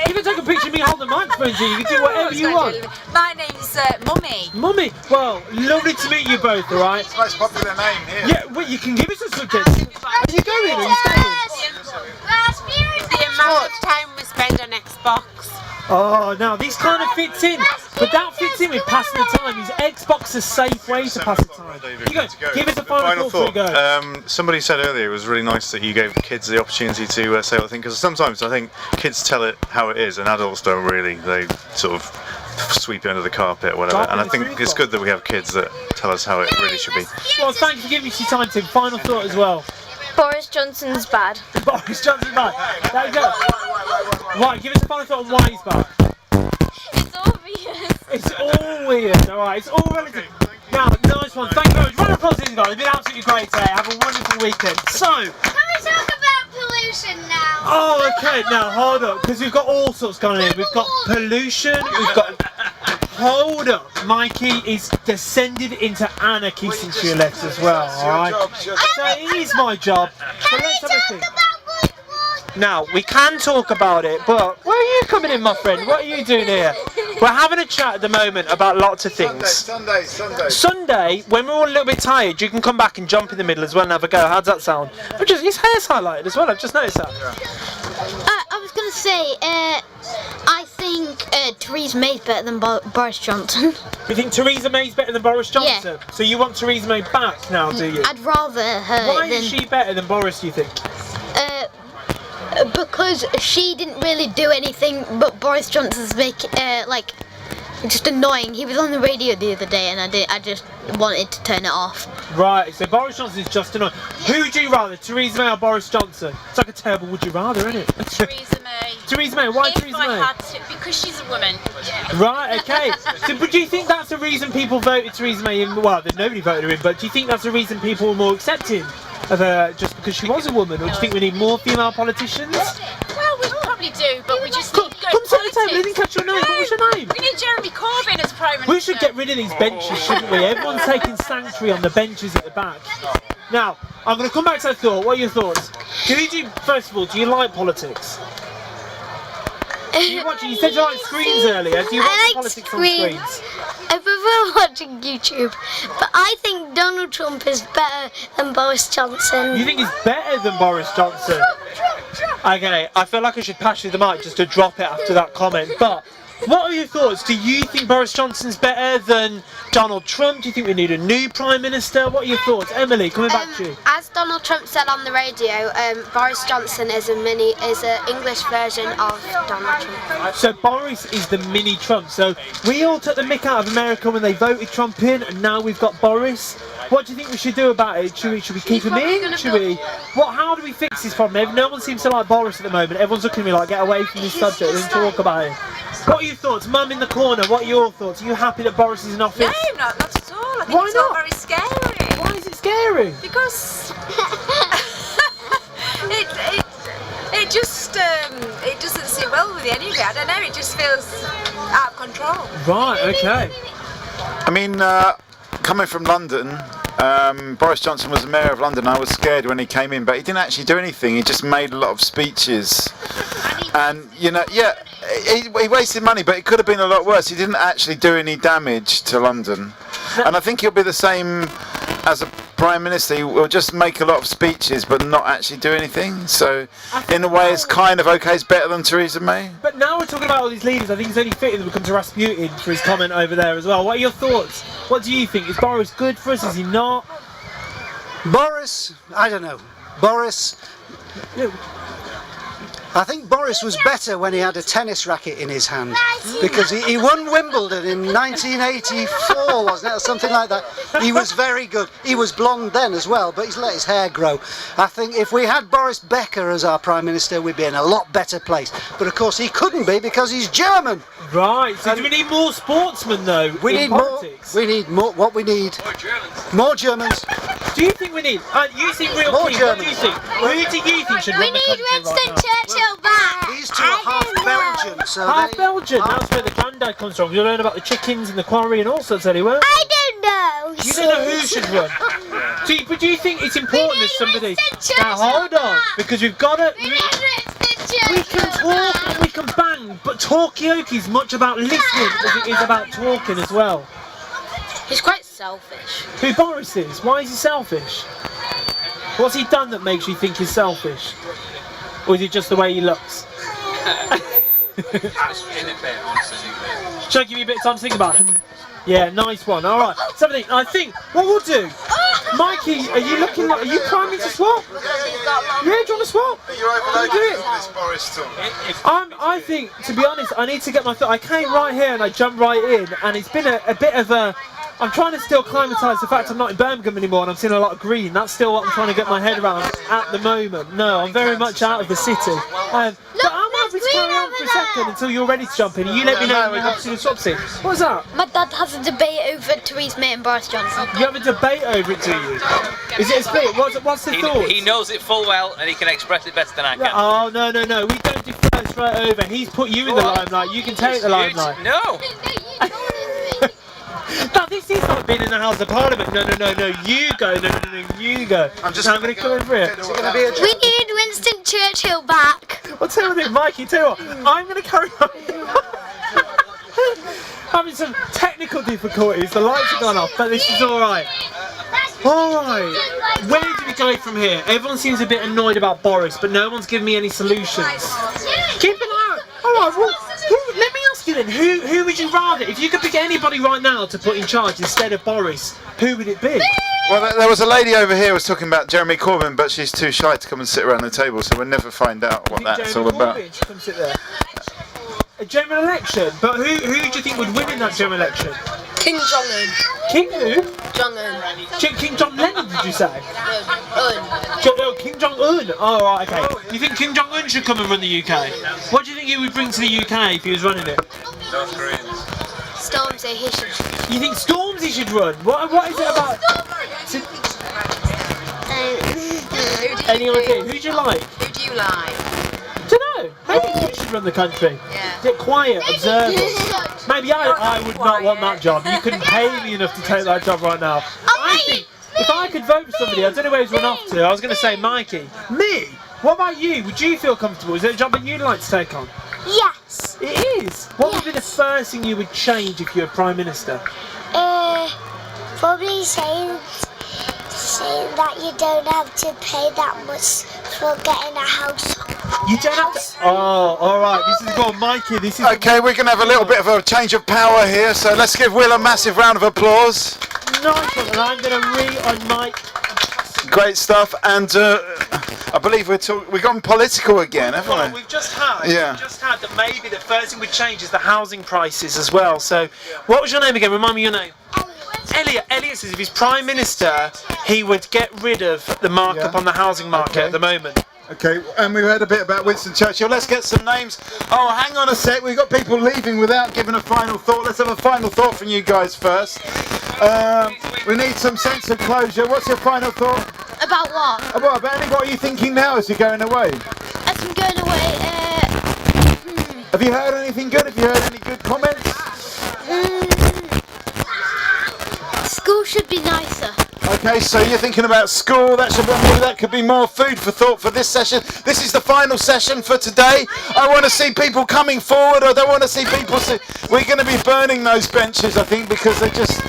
You can take a picture of me holding the microphone to you. You can do whatever you want. My name's Mummy. Mummy, well, lovely to meet you both, alright? It's the most popular name here. Yeah, well, you can give us a subject. Are you going? Are you staying? The amount of time we spend on Xbox. Oh, now this kind of fits in, but that fits in with passing the time. Is Xbox a safe way to pass the time? You go. Give us a final thought before we go. Somebody said earlier it was really nice that you gave kids the opportunity to say what they think, because sometimes I think kids tell it how it is and adults don't really. They sort of sweep it under the carpet or whatever, and I think it's good that we have kids that tell us how it really should be. Well, thank you for giving us your time, Tim. Final thought as well. Boris Johnson's bad. Boris Johnson's bad. There you go. Right, give us a final thought on why he's bad. It's obvious. It's all weird, alright, it's all relative. Now, nice one, thank you very much. Round of applause to these guys, they've been absolutely great today. Have a wonderful weekend. So, Can we talk about pollution now? oh, okay, now hold up, because we've got all sorts going on here. We've got pollution, we've got. Hold up, Mikey is descended into anarchy since you left as well, alright? So it is my job. So let's have a think. Now, we can talk about it, but where are you coming in, my friend? What are you doing here? We're having a chat at the moment about lots of things. Sunday, when we're all a little bit tired, you can come back and jump in the middle as well and have a go. How does that sound? His hair's highlighted as well, I've just noticed that. I was going to say, I think Theresa May's better than Boris Johnson. You think Theresa May's better than Boris Johnson? Yeah. So you want Theresa May back now, do you? I'd rather her. Why is she better than Boris, do you think? Because she didn't really do anything, but Boris Johnson's just annoying. He was on the radio the other day, and I just wanted to turn it off. Right, so Boris Johnson's just annoying. Who would you rather, Theresa May or Boris Johnson? It's like a terrible would you rather, isn't it? Theresa May. Theresa May, why Theresa May? Had to, because she's a woman. Right, okay. So, but do you think that's the reason people voted Theresa May in? Well, nobody voted her in, but do you think that's the reason people were more accepting of her just because she was a woman, or do you think we need more female politicians? Well, we probably do, but we just need good Come to the table, I didn't catch your name. What was your name? We need Jeremy Corbyn as Prime Minister. We should get rid of these benches, shouldn't we? Everyone's taking sanctuary on the benches at the back. Now, I'm going to come back to that thought. What are your thoughts? First of all, do you like politics? You said you liked screens earlier. Do you watch politics on screens? I prefer watching YouTube, but I think Donald Trump is better than Boris Johnson. You think he's better than Boris Johnson? Okay, I feel like I should pass you the mic just to drop it after that comment. But what are your thoughts? Do you think Boris Johnson's better than Donald Trump? Do you think we need a new Prime Minister? What are your thoughts? Emily, coming back to you. As Donald Trump said on the radio, Boris Johnson is an English version of Donald Trump. So Boris is the mini Trump. So we all took the mick out of America when they voted Trump in, and now we've got Boris. What do you think we should do about it? Should we keep him in? How do we fix this problem? No one seems to like Boris at the moment. Everyone's looking at me like, get away from this subject and talk about it. What are your thoughts? Mum in the corner, what are your thoughts? Are you happy that Boris is in office? No, not at all. I think Why it's not? all very scary. Why is it scary? Because it just it doesn't sit well with you anyway. I don't know. It just feels out of control. Right. Okay. I mean, coming from London, Boris Johnson was the mayor of London. I was scared when he came in, but he didn't actually do anything. He just made a lot of speeches, and he wasted money, but it could have been a lot worse. He didn't actually do any damage to London, and I think he'll be the same as a Prime Minister. He will just make a lot of speeches but not actually do anything. So in a way it's kind of okay. It's better than Theresa May. But now we're talking about all these leaders, I think it's only fitting that we come to Rasputin for his comment over there as well. What are your thoughts? What do you think? Is Boris good for us? Is he not? Boris, I don't know. Boris, I think Boris was better when he had a tennis racket in his hand, because he won Wimbledon in 1984, wasn't it, or something like that. He was very good. He was blonde then as well, but he's let his hair grow. I think if we had Boris Becker as our Prime Minister, we'd be in a lot better place. But of course he couldn't be because he's German. Right, so do we need more sportsmen though in politics? We need more, what we need? More Germans. Do you think we need, you think real more quick, Germans. what do you think? Who do you think should We run the need country Winston right now? Churchill back. These two are half Belgian, so Half Belgian, that's where the granddad comes from. You learn about the chickens and the quarry and all sorts anyway. I don't know. You don't know who should run. But do you think it's important that somebody... Now hold on, because we've got to... We can talk and we can bang, but Talkaoke is much about listening as it is about talking as well. He's quite selfish. Who Boris is? Why is he selfish? What's he done that makes you think he's selfish? Or is it just the way he looks? Shall I give you a bit of time to think about it? Yeah, nice one. All right. Something. I think what we'll do. Mikey, are you looking like? Are you priming to swap? Yeah, do you want to swap? You're overloaded on this Boris talk. I think, to be honest, I need to get my thought. I came right here and I jumped right in, and it's been a bit of a. I'm trying to still acclimatise the fact I'm not in Birmingham anymore and I'm seeing a lot of green. That's still what I'm trying to get my head around at the moment. No, I'm very much out of the city. But I'm happy to carry on for a second until you're ready to jump in. You let me know when you're happy to swap seat. What's that? My dad has a debate over Theresa May and Boris Johnson. You have a debate over it, do you? Is it a split? What's the thought? He knows it full well and he can express it better than I can. Oh, no. We don't do first right over. He's put you in the limelight. You can take the limelight. No. No, this is like being in the House of Parliament. No, you go. No, you go. I'm going to come over here. We need Winston Churchill back. I'll tell you what, Mikey, tell you what, I'm going to carry on. Having some technical difficulties, the lights have gone off, but this is alright. Alright, where do we go from here? Everyone seems a bit annoyed about Boris, but no one's giving me any solutions. Keep an eye out. Alright, well, let me ask you then, who would you rather, if you could pick anybody right now to put in charge instead of Boris, who would it be? Well, there was a lady over here who was talking about Jeremy Corbyn, but she's too shy to come and sit around the table, so we'll never find out what that's all about. Corbyn should come sit there. A general election, but who do you think would win in that general election? King Jong-un. King who? Jong-un. King Jong-Lennon, did you say? King Jong-un. Oh, right, okay. Do you think King Jong-un should come and run the UK? What do you think he would bring to the UK if he was running it? North Koreans. Stormzy, he should. You think Stormzy should run? What is it about? Any idea? Who do you like? Who do you like? Dunno. Maybe you should run the country. Yeah. Get quiet, observe us. Maybe I would not want that job. You couldn't pay me enough to take that job right now. I think if I could vote for somebody, I don't know where he's run off to. I was going to say Mikey. Me? What about you? Would you feel comfortable? Is it a job that you'd like to take on? Yes. It is. What would be the first thing you would change if you were Prime Minister? Probably saying that you don't have to pay that much for getting a house. You don't have to. Oh, all right. This is good, Mikey. This is Okay, we're going to have a little bit of a change of power here, so let's give Will a massive round of applause. nice one, and I'm going to re-unmic. Great stuff, and I believe we've gone political again, haven't we? We've just had. Yeah. We've just had that. Maybe the first thing we'd change is the housing prices as well. So, what was your name again? Remind me your name. Elliot. Elliot says if he's Prime Minister, he would get rid of the markup on the housing market at the moment. Okay, and we've heard a bit about Winston Churchill. Let's get some names. Oh, hang on a sec. We've got people leaving without giving a final thought. Let's have a final thought from you guys first. We need some sense of closure. What's your final thought? About what? What are you thinking now as you're going away? As I'm going away, Have you heard anything good? Have you heard any good comments? School should be nicer. Okay, so you're thinking about school. That could be more food for thought for this session. This is the final session for today. I want to see people coming forward. I don't want to see people. We're going to be burning those benches, I think, because they just.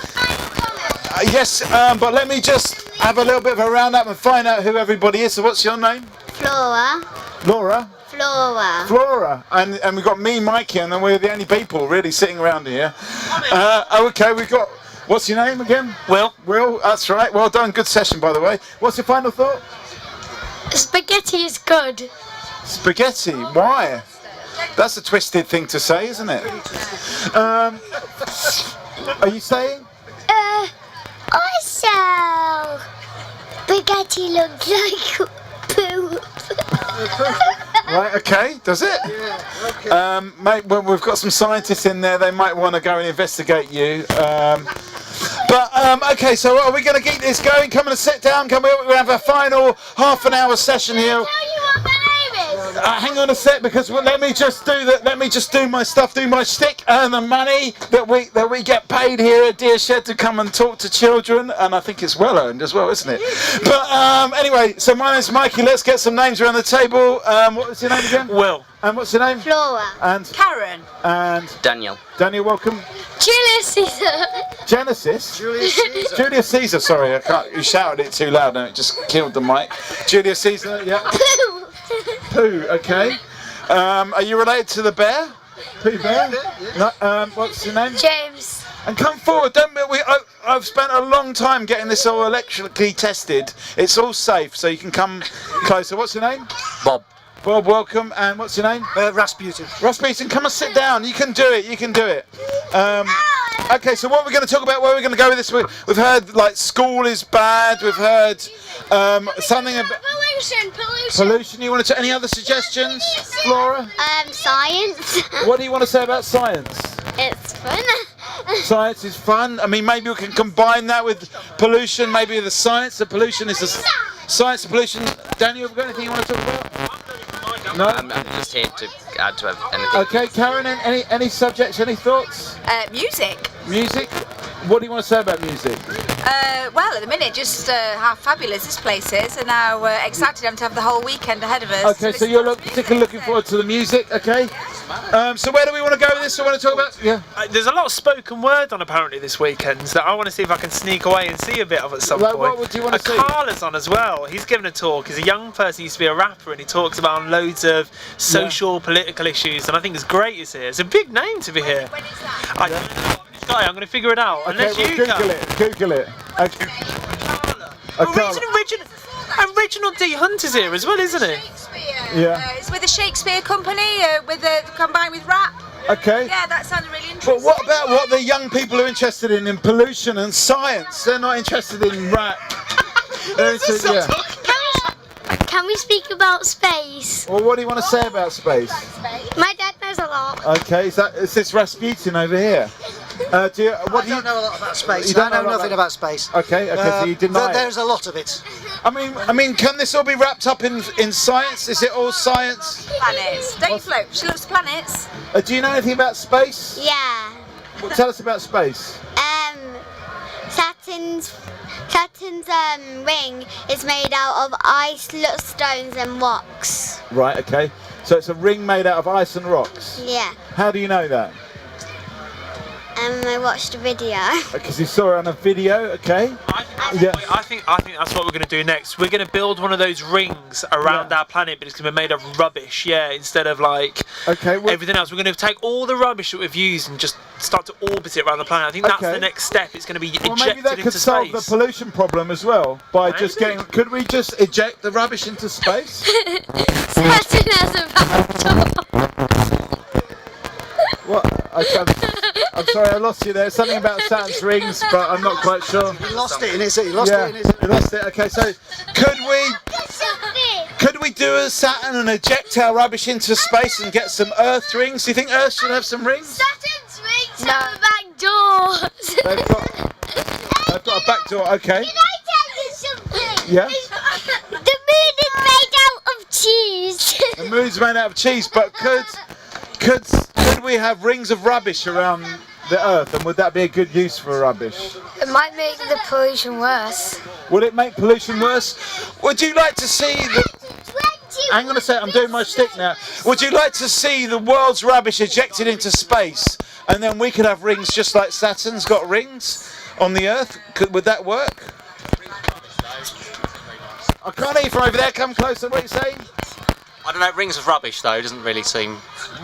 But let me just have a little bit of a round up and find out who everybody is. So, what's your name? Flora. Laura. Flora. Flora, and we've got me, Mikey, and then we're the only people really sitting around here. Okay, we've got. What's your name again? Will. Will, that's right. Well done. Good session, by the way. What's your final thought? Spaghetti is good. Spaghetti. Why? That's a twisted thing to say, isn't it? Are you saying? Also, spaghetti looks like poop. Right, okay, does it? Yeah, okay. Mate, well, we've got some scientists in there, they might want to go and investigate you. Okay, so are we going to keep this going? Come and sit down, we'll have a final half an hour session here. Hang on a sec, because let me just do my stuff, do my shtick, earn the money that we get paid here at Deer Shed to come and talk to children, and I think it's well earned as well, isn't it? But anyway, so my name's Mikey. Let's get some names around the table. What was your name again? Will. And what's your name? Flora. And Karen. And Daniel. Daniel, welcome. Julius Caesar. Genesis. Julius Caesar. Julius Caesar. Sorry, I can't. You shouted it too loud, and it just killed the mic. Julius Caesar. Yeah. Pooh, okay. Are you related to the bear? Pooh Bear? No, what's your name? James. And come forward, I've spent a long time getting this all electrically tested. It's all safe, so you can come closer. What's your name? Bob. Bob, welcome. And what's your name? Rasputin. Rasputin, come and sit down. You can do it, you can do it. Okay, so what we're going to talk about, where we're going to go with this, we've heard, like, school is bad, we've heard something about... Pollution, you want to... Any other suggestions, Flora? Science. What do you want to say about science? It's fun. Science is fun. I mean, maybe we can combine that with pollution, maybe the science, the pollution is the science, the pollution. Daniel, have you got anything you want to talk about? No? I'm just here to add to anything. Okay, Karen, any subjects, any thoughts? Music. Music? What do you want to say about music? Well, at the minute, just how fabulous this place is, and how excited I'm to have the whole weekend ahead of us. Okay, so you're particularly looking forward to the music, okay? So where do we want to go with this? I want to talk about... Yeah. There's a lot of spoken word on apparently this weekend that I want to see if I can sneak away and see a bit of at some point. What would you want to see? Carla's on as well. He's given a talk. He's a young person, he used to be a rapper, and he talks about loads of social, political issues, and I think it's great he's here. It's a big name to be here. I don't know this guy, I'm going to figure it out. Okay, Unless you Google it. Okay. Reginald D. Hunter's here as well, isn't he? Yeah. It's with the Shakespeare Company, combined with rap. Okay. Yeah, that sounded really interesting. But what about what the young people are interested in pollution and science? They're not interested in rap. Can we speak about space? Well, what do you want to say about space? My dad knows a lot. Okay, is this Rasputin over here? I don't know a lot about space. I know nothing about space. Okay, so you deny it. There's a lot of it. I mean, can this all be wrapped up in science? Is it all science? Planets. Don't you float? She loves planets. Do you know anything about space? Yeah. Well, tell us about space. Saturn's ring is made out of ice, little stones and rocks. Right, okay. So it's a ring made out of ice and rocks? Yeah. How do you know that? I watched a video. Because you saw it on a video, okay? I think that's what we're going to do next. We're going to build one of those rings around our planet, but it's going to be made of rubbish, instead of like everything else. We're going to take all the rubbish that we've used and just start to orbit it around the planet. I think that's the next step. It's going to be ejected Maybe that could into solve space. the pollution problem as well by just getting. Could we just eject the rubbish into space? Saturn has a back door. What? I'm sorry, I lost you there. Something about Saturn's rings, but I'm not quite sure. He lost it in his. He lost it in his. He lost it. Okay, so could we do a Saturn and eject our rubbish into space and get some Earth rings? Do you think Earth should have some rings? Saturn's rings have a back door. They've got a back door. Okay. Can I tell you something? Yeah. The moon is made out of cheese. The moon's made out of cheese, but could we have rings of rubbish around the Earth, and would that be a good use for rubbish? It might make the pollution worse. Would it make pollution worse? Would you like to see the... Hang on a sec, I'm doing my shtick now. Would you like to see the world's rubbish ejected into space, and then we could have rings just like Saturn's got rings on the Earth? Would that work? I can't hear you from over there. Come closer. What are you saying? I don't know, rings of rubbish though doesn't really seem...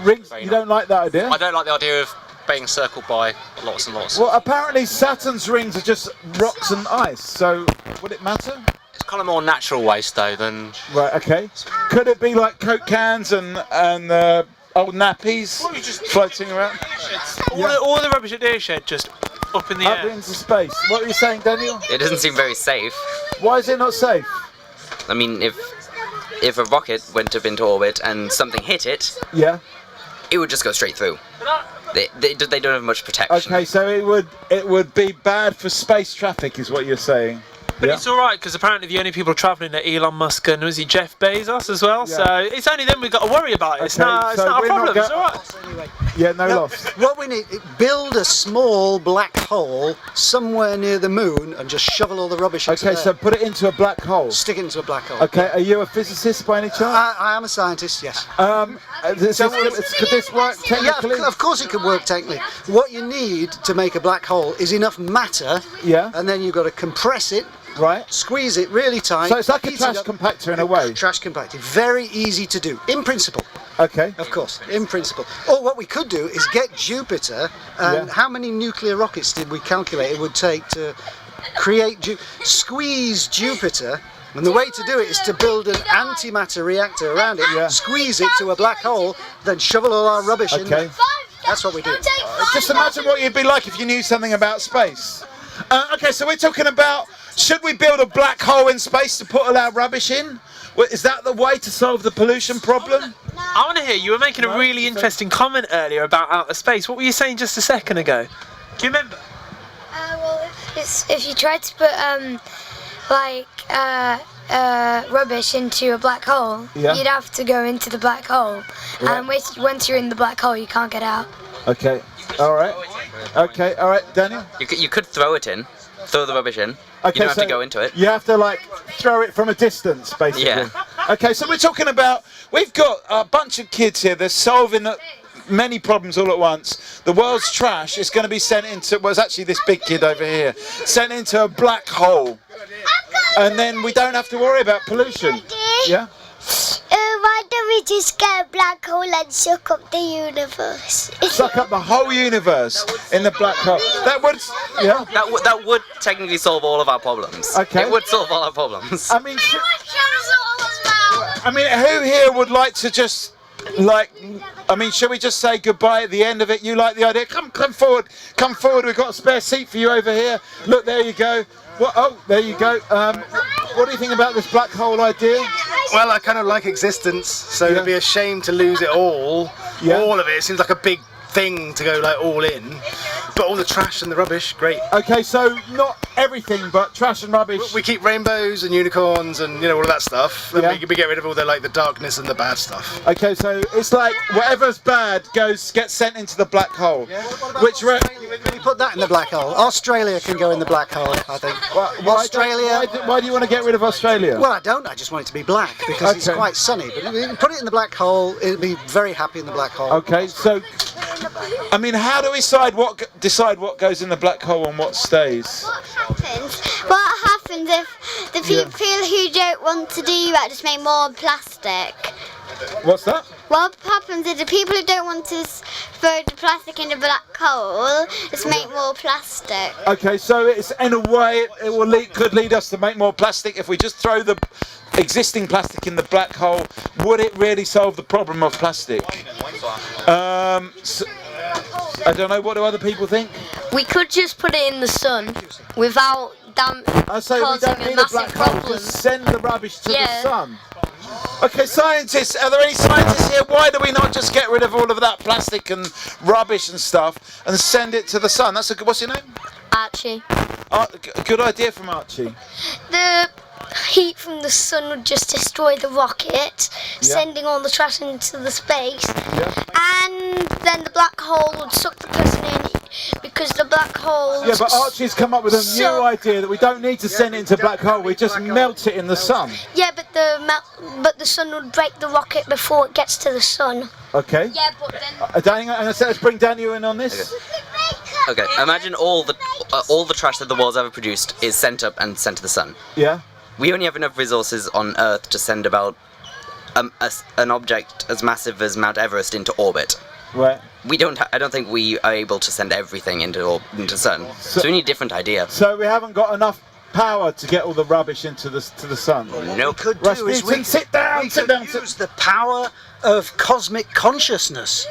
Rings? You don't like that idea? I don't like the idea of being circled by lots and lots. Well, apparently Saturn's rings are just rocks and ice, so would it matter? It's kind of more natural waste though than... Right, okay. Could it be like Coke cans and old nappies floating around? All the rubbish at Deershed just up in the air. Up into space. What were you saying, Daniel? It doesn't seem very safe. Why is it not safe? I mean, if a rocket went up into orbit and something hit it, it would just go straight through. They don't have much protection. Okay, so it would be bad for space traffic, is what you're saying. But it's alright, because apparently the only people travelling are Elon Musk and was he Jeff Bezos as well, so it's only them we've got to worry about. It's not a problem, it's alright. Yeah, no loss. What we need, build a small black hole somewhere near the moon and just shovel all the rubbish into there. So put it into a black hole. Stick it into a black hole. Okay, are you a physicist by any chance? I am a scientist, yes. Could this work technically? Yeah, of course it could work technically. What you need to make a black hole is enough matter, and then you've got to compress it, squeeze it really tight. So it's like a trash compactor in a way? Trash compactor. Very easy to do, in principle. Okay. Of course, in principle. Or what we could do is get Jupiter, and how many nuclear rockets did we calculate it would take to create squeeze Jupiter, and the way to do it is to build an antimatter reactor around it, squeeze it to a black hole, then shovel all our rubbish in there. That's what we do. Just imagine what you'd be like if you knew something about space. Okay, so we're talking about, should we build a black hole in space to put all our rubbish in? Is that the way to solve the pollution problem? I want to hear, you were making a really interesting comment earlier about outer space. What were you saying just a second ago? Do you remember? Well, if you tried to put rubbish into a black hole, you'd have to go into the black hole, and once you're in the black hole, you can't get out. Okay. All right. Okay. All right, Daniel. You could throw it in, throw the rubbish in. Okay, you don't have to go into it. You have to throw it from a distance, basically. Yeah. Okay, so we're talking about, we've got a bunch of kids here. They're solving many problems all at once. The world's trash is going to be sent into, well, it's actually this big kid over here, sent into a black hole. And then we don't have to worry about pollution. Yeah? Why don't we just get a black hole and suck up the universe? Suck up the whole universe in the black hole. That would, That would technically solve all of our problems. Okay. It would solve all our problems. I mean, who here would like to just, shall we just say goodbye at the end of it? You like the idea? Come forward, we've got a spare seat for you over here. Look, there you go. There you go. What do you think about this black hole idea? Well, I kind of like existence, so it'd be a shame to lose it all. All of it seems like a big thing to go all in. But all the trash and the rubbish, great. Okay, so not everything, but trash and rubbish. We keep rainbows and unicorns and all of that stuff. And we get rid of all the darkness and the bad stuff. Okay, so it's like whatever's bad gets sent into the black hole. Which Can you put that in the black hole? Australia can go in the black hole, I think. Why do you want to get rid of Australia? Well, I don't. I just want it to be black because it's quite sunny. But if you can put it in the black hole, it'll be very happy in the black hole. Okay, so I mean, how do we decide what goes in the black hole and what stays? What happens if the people who don't want to do that just make more plastic? What's that? What happens if the people who don't want to throw the plastic in the black hole just make more plastic? Okay, so it's in a way it could lead us to make more plastic. If we just throw the existing plastic in the black hole, would it really solve the problem of plastic? So, I don't know. What do other people think? We could just put it in the sun without I say we don't need a black hole. Just send the rubbish to the sun. Okay, scientists, are there any scientists here? Why do we not just get rid of all of that plastic and rubbish and stuff and send it to the sun? That's a good. What's your name? Archie. Good idea from Archie. The heat from the sun would just destroy the rocket, sending all the trash into the space, and then the black hole would suck the person in because the black hole. Yeah, but Archie's come up with a new idea that we don't need to send it into black hole. We just melt it in the sun. Yeah, but the sun would break the rocket before it gets to the sun. Okay. Yeah, but then. Daniel, let's bring Daniel in on this. Okay. Imagine all the trash that the world's ever produced is sent up and sent to the sun. Yeah. We only have enough resources on Earth to send about an object as massive as Mount Everest into orbit. Right. I don't think we are able to send everything into the sun. So we need a different idea. So we haven't got enough power to get all the rubbish into the sun. Nope. Could do is we sit down. Use the power of cosmic consciousness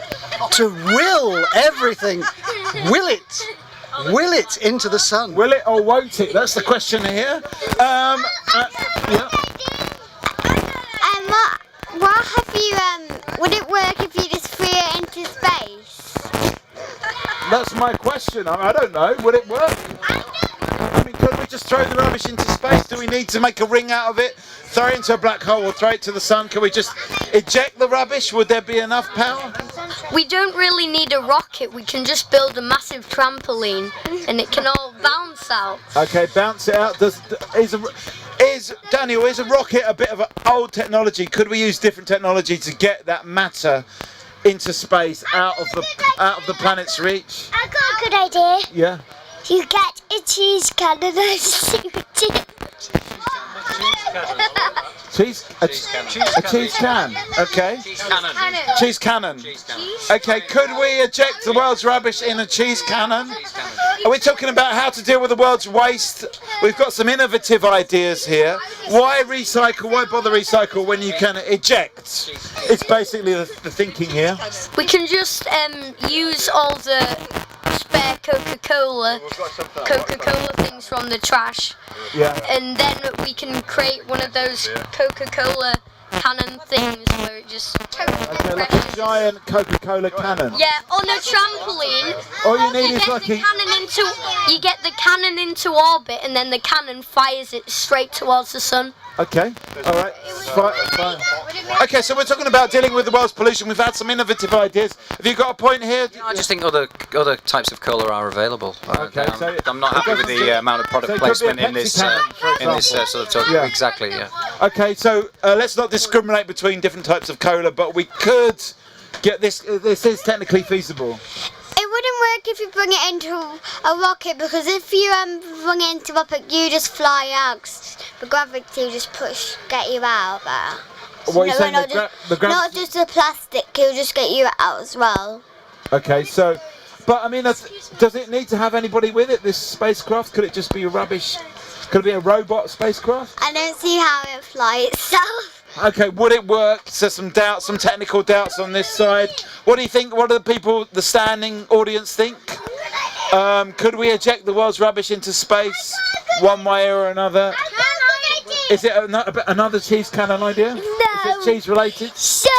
to will everything. Will it into the sun? Will it or won't it? That's the question here. What have you? Would it work if you just threw it into space? That's my question. I don't know. Would it work? I mean, could we just throw the rubbish into space? Do we need to make a ring out of it, throw it into a black hole, or throw it to the sun? Can we just eject the rubbish? Would there be enough power? We don't really need a rocket. We can just build a massive trampoline, and it can all bounce out. Okay, bounce it out. Daniel, is a rocket a bit of an old technology? Could we use different technology to get that matter into space, out of the planet's reach? I got a good idea. Yeah. You get a cheese cannon and shoot it. A cheese can. Okay. Cheese cannon. Okay. Could we eject the world's rubbish in a cheese cannon? Are we talking about how to deal with the world's waste? We've got some innovative ideas here. Why recycle? Why bother recycle when you can eject? It's basically the thinking here. We can just use all the spare Coca-Cola things from the trash. Yeah. And then we can create one of those Coca-Cola cannon things where it just like a giant Coca-Cola cannon. Yeah, on a trampoline. All you need is like you get the cannon into orbit, and then the cannon fires it straight towards the sun. Okay, all right. Fine. Okay, so we're talking about dealing with the world's pollution. We've had some innovative ideas. Have you got a point here? I just think other types of cola are available. Okay, so I'm not happy with the amount of product placement in this sort of talk. Yeah. Exactly, yeah. Okay, so let's not discriminate between different types of cola, but we could get this. This is technically feasible. It wouldn't work if you bring it into a rocket, because if you bring it into a rocket, you just fly out. The gravity will just get you out there. What are you saying? Not just the plastic, it'll just get you out as well. Okay, so, but I mean, does it need to have anybody with it? This spacecraft? Could it just be rubbish? Could it be a robot spacecraft? I don't see how it fly itself. Okay, would it work? So some doubts, some technical doubts on this side. What do you think? What do the standing audience think? Could we eject the world's rubbish into space one way or another? Is it another cheese cannon idea? No. Is it cheese related? So,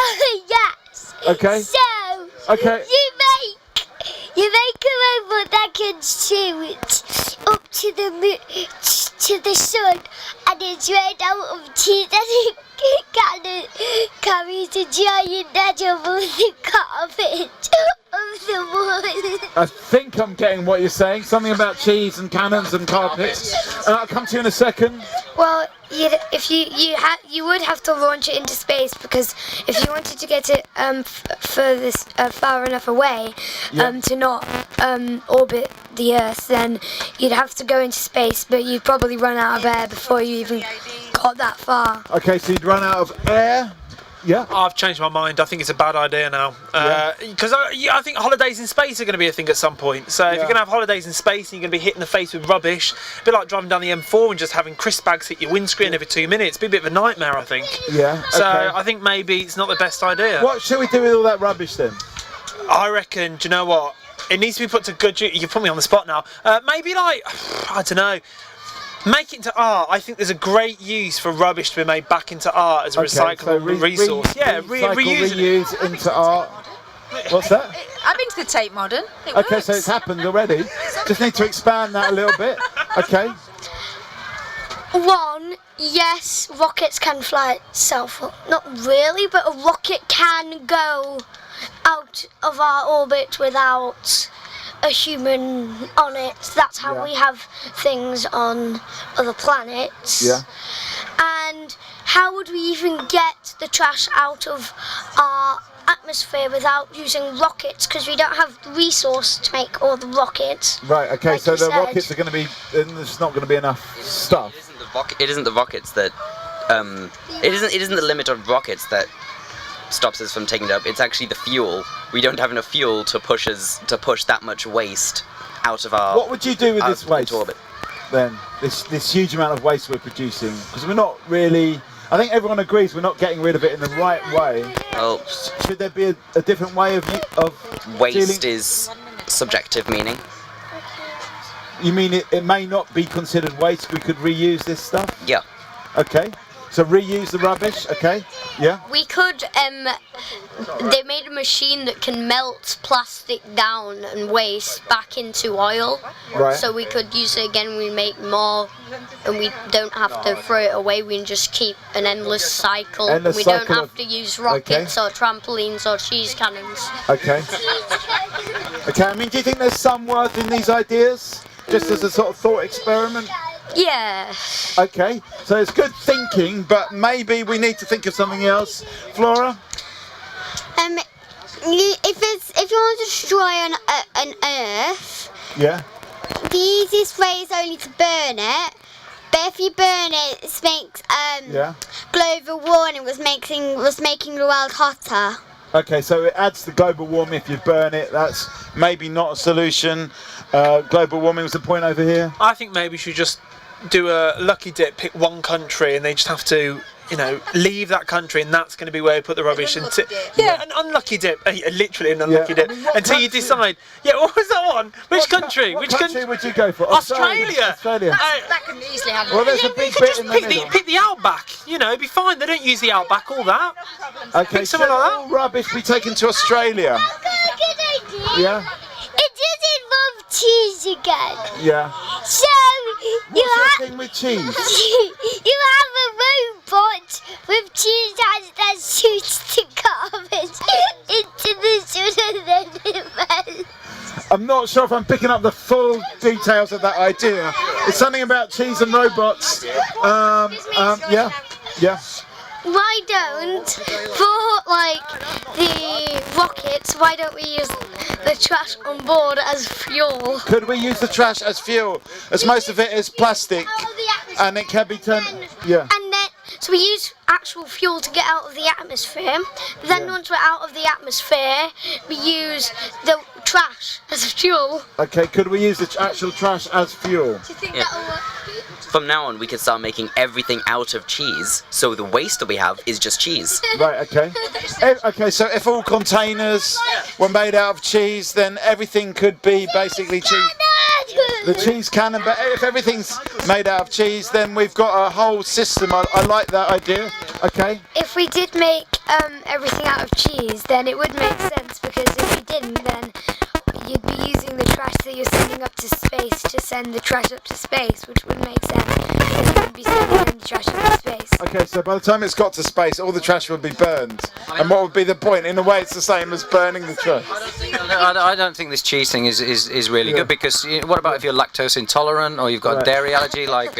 yes. Okay. So, okay. You make a robot that can shoot up to the sun, and it's made out of cheese, and it carries a giant net over the carpet of the wall. I think I'm getting what you're saying. Something about cheese and cannons and carpets. I'll come to you in a second. Well, you would have to launch it into space, because if you wanted to get it far enough away to not orbit the Earth, then you'd have to go into space, but you'd probably run out of air before you even got that far. Okay, so you'd run out of air. Yeah. I've changed my mind. I think it's a bad idea now. Because I think holidays in space are going to be a thing at some point. So if you're going to have holidays in space and you're going to be hit in the face with rubbish, a bit like driving down the M4 and just having crisp bags hit your windscreen every 2 minutes, it'd be a bit of a nightmare, I think. Yeah. So I think maybe it's not the best idea. What should we do with all that rubbish then? I reckon, do you know what? It needs to be put to good use. You put me on the spot now. Maybe like, I don't know. Make it into art. I think there's a great use for rubbish to be made back into art as a recyclable resource. Reuse into art. What's that? I've been to the Tate Modern. It okay, works. so it's happened already. Just need to expand that a little bit. Okay. 1, yes, rockets can fly itself. Not really, but a rocket can go out of our orbit without a human on it. That's how we have things on other planets. Yeah. And how would we even get the trash out of our atmosphere without using rockets? Because we don't have the resource to make all the rockets. Right. Okay. Like so you the said. rockets are going to be. There's not going to be enough stuff. It isn't the rockets that. It isn't the limit of rockets that stops us from taking it up. It's actually the fuel. We don't have enough fuel to push that much waste out of our. What would you do with this waste? Orbit. Then this huge amount of waste we're producing, because we're not really. I think everyone agrees we're not getting rid of it in the right way. Well, should there be a different way of waste dealing? is subjective meaning. You mean it may not be considered waste? We could reuse this stuff. Yeah. Okay. So reuse the rubbish. Okay. Yeah. We could, they made a machine that can melt plastic down and waste back into oil. Right. So we could use it again, we make more, and we don't have to throw it away, we can just keep an endless cycle. We don't have to use rockets or trampolines or cheese cannons. Okay. Okay, I mean, do you think there's some worth in these ideas? Just as a sort of thought experiment? Yeah. Okay, so it's good thinking, but maybe we need to think of something else. Flora? If you want to destroy an Earth, yeah, the easiest way is only to burn it. But if you burn it, it makes global warming was making the world hotter. Okay, so it adds to global warming if you burn it. That's maybe not a solution. Global warming was the point over here. I think maybe we should just do a lucky dip, pick one country, and they just have to, leave that country, and that's going to be where we put the rubbish. An unlucky dip, literally an unlucky dip, until you decide. Yeah, what was that one? Which country? Which country would you go for? Australia. That can easily handle. Well, there's a big bit in the middle. Pick the outback. It'd be fine. They don't use the outback, all that. Okay, so something like all rubbish be taken to Australia. Yeah. It does involve cheese again. Yeah. So What's your thing with cheese? you have a robot with cheese that shoots the garbage into the sun and then it melts. I'm not sure if I'm picking up the full details of that idea. It's something about cheese and robots. Yeah. Why don't, for the rockets, why don't we use the trash on board as fuel? Could we use the trash as fuel? As most of it is plastic and it can be turned. Yeah. And then, so we use actual fuel to get out of the atmosphere. Then once we're out of the atmosphere, we use the trash as fuel. Okay, could we use the actual trash as fuel? Do you think that'll work? From now on, we could start making everything out of cheese, so the waste that we have is just cheese. Right, okay. Okay, so if all containers were made out of cheese, then everything could be basically cheese. The cheese cannon, but if everything's made out of cheese, then we've got a whole system. I like that idea. Okay. If we did make everything out of cheese, then it would make sense, because if we didn't, then you'd be using the trash that you're sending up to space to send the trash up to space, which would make sense, because you would be sending the trash up to space. Okay, so by the time it's got to space, all the trash would be burned. And what would be the point? In a way, it's the same as burning the trash. I don't think this cheese thing is really good because what about if you're lactose intolerant or you've got a dairy allergy like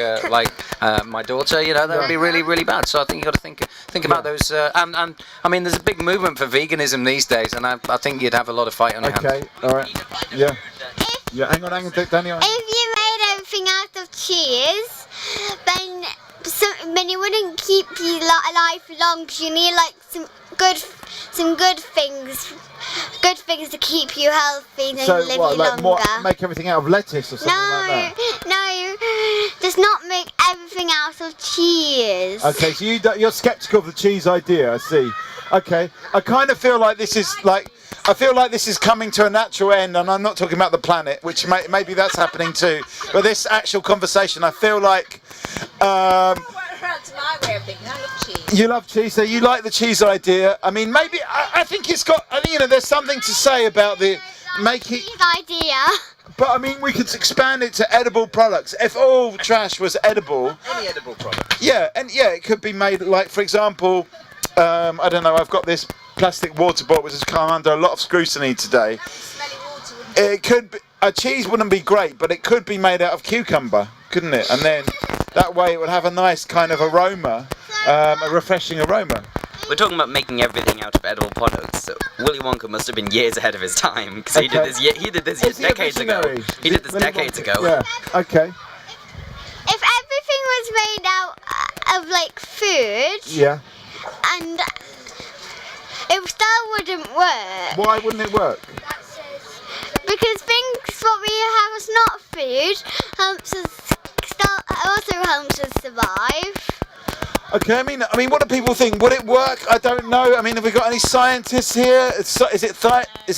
my daughter? You know, that would be really, really bad. So I think you've got to think about those. And I mean, there's a big movement for veganism these days, and I think you'd have a lot of fight on your hands. Okay, all right. Yeah. Yeah, hang on, Daniel. If you made everything out of cheese, then you wouldn't keep you alive long because you need like some good things to keep you healthy and live you longer. What, make everything out of lettuce or something like that? No, just not make everything out of cheese. Okay, so you're sceptical of the cheese idea, I see. Okay, I kind of feel like this is coming to a natural end, and I'm not talking about the planet, which maybe that's happening too. But this actual conversation, I feel like you love cheese, so you like the cheese idea. I mean, maybe I think there's something to say about the making cheese idea. But I mean, we could expand it to edible products. If all trash was edible, Any edible product. yeah, and it could be made like, for example, I don't know. I've got this plastic water bottle which has come under a lot of scrutiny today. It could be, a cheese wouldn't be great, but it could be made out of cucumber, couldn't it? And then that way it would have a nice kind of aroma, a refreshing aroma. We're talking about making everything out of edible products. So Willy Wonka must have been years ahead of his time because he did this decades ago. He did this decades ago. Yeah. Okay. If everything was made out of like food. Yeah. And it still wouldn't work. Why wouldn't it work? Because things what we have is not food also helps us survive. Okay, I mean, what do people think? Would it work? I don't know. I mean, have we got any scientists here? Is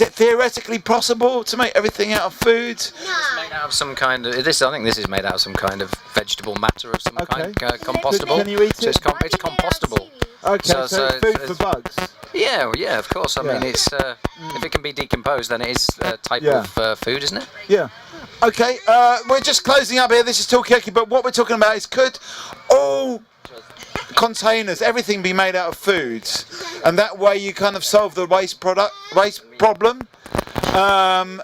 it theoretically possible to make everything out of food? It's made out of some kind of. I think this is made out of some kind of vegetable matter of some kind, compostable. Can you eat it? So it's compostable. Okay, so food for bugs. Yeah, of course. I mean, it's if it can be decomposed, then it is a type of food, isn't it? Yeah. Okay, we're just closing up here. This is Talkaoke, but what we're talking about is could all containers, everything be made out of foods, and that way you kind of solve the waste problem. I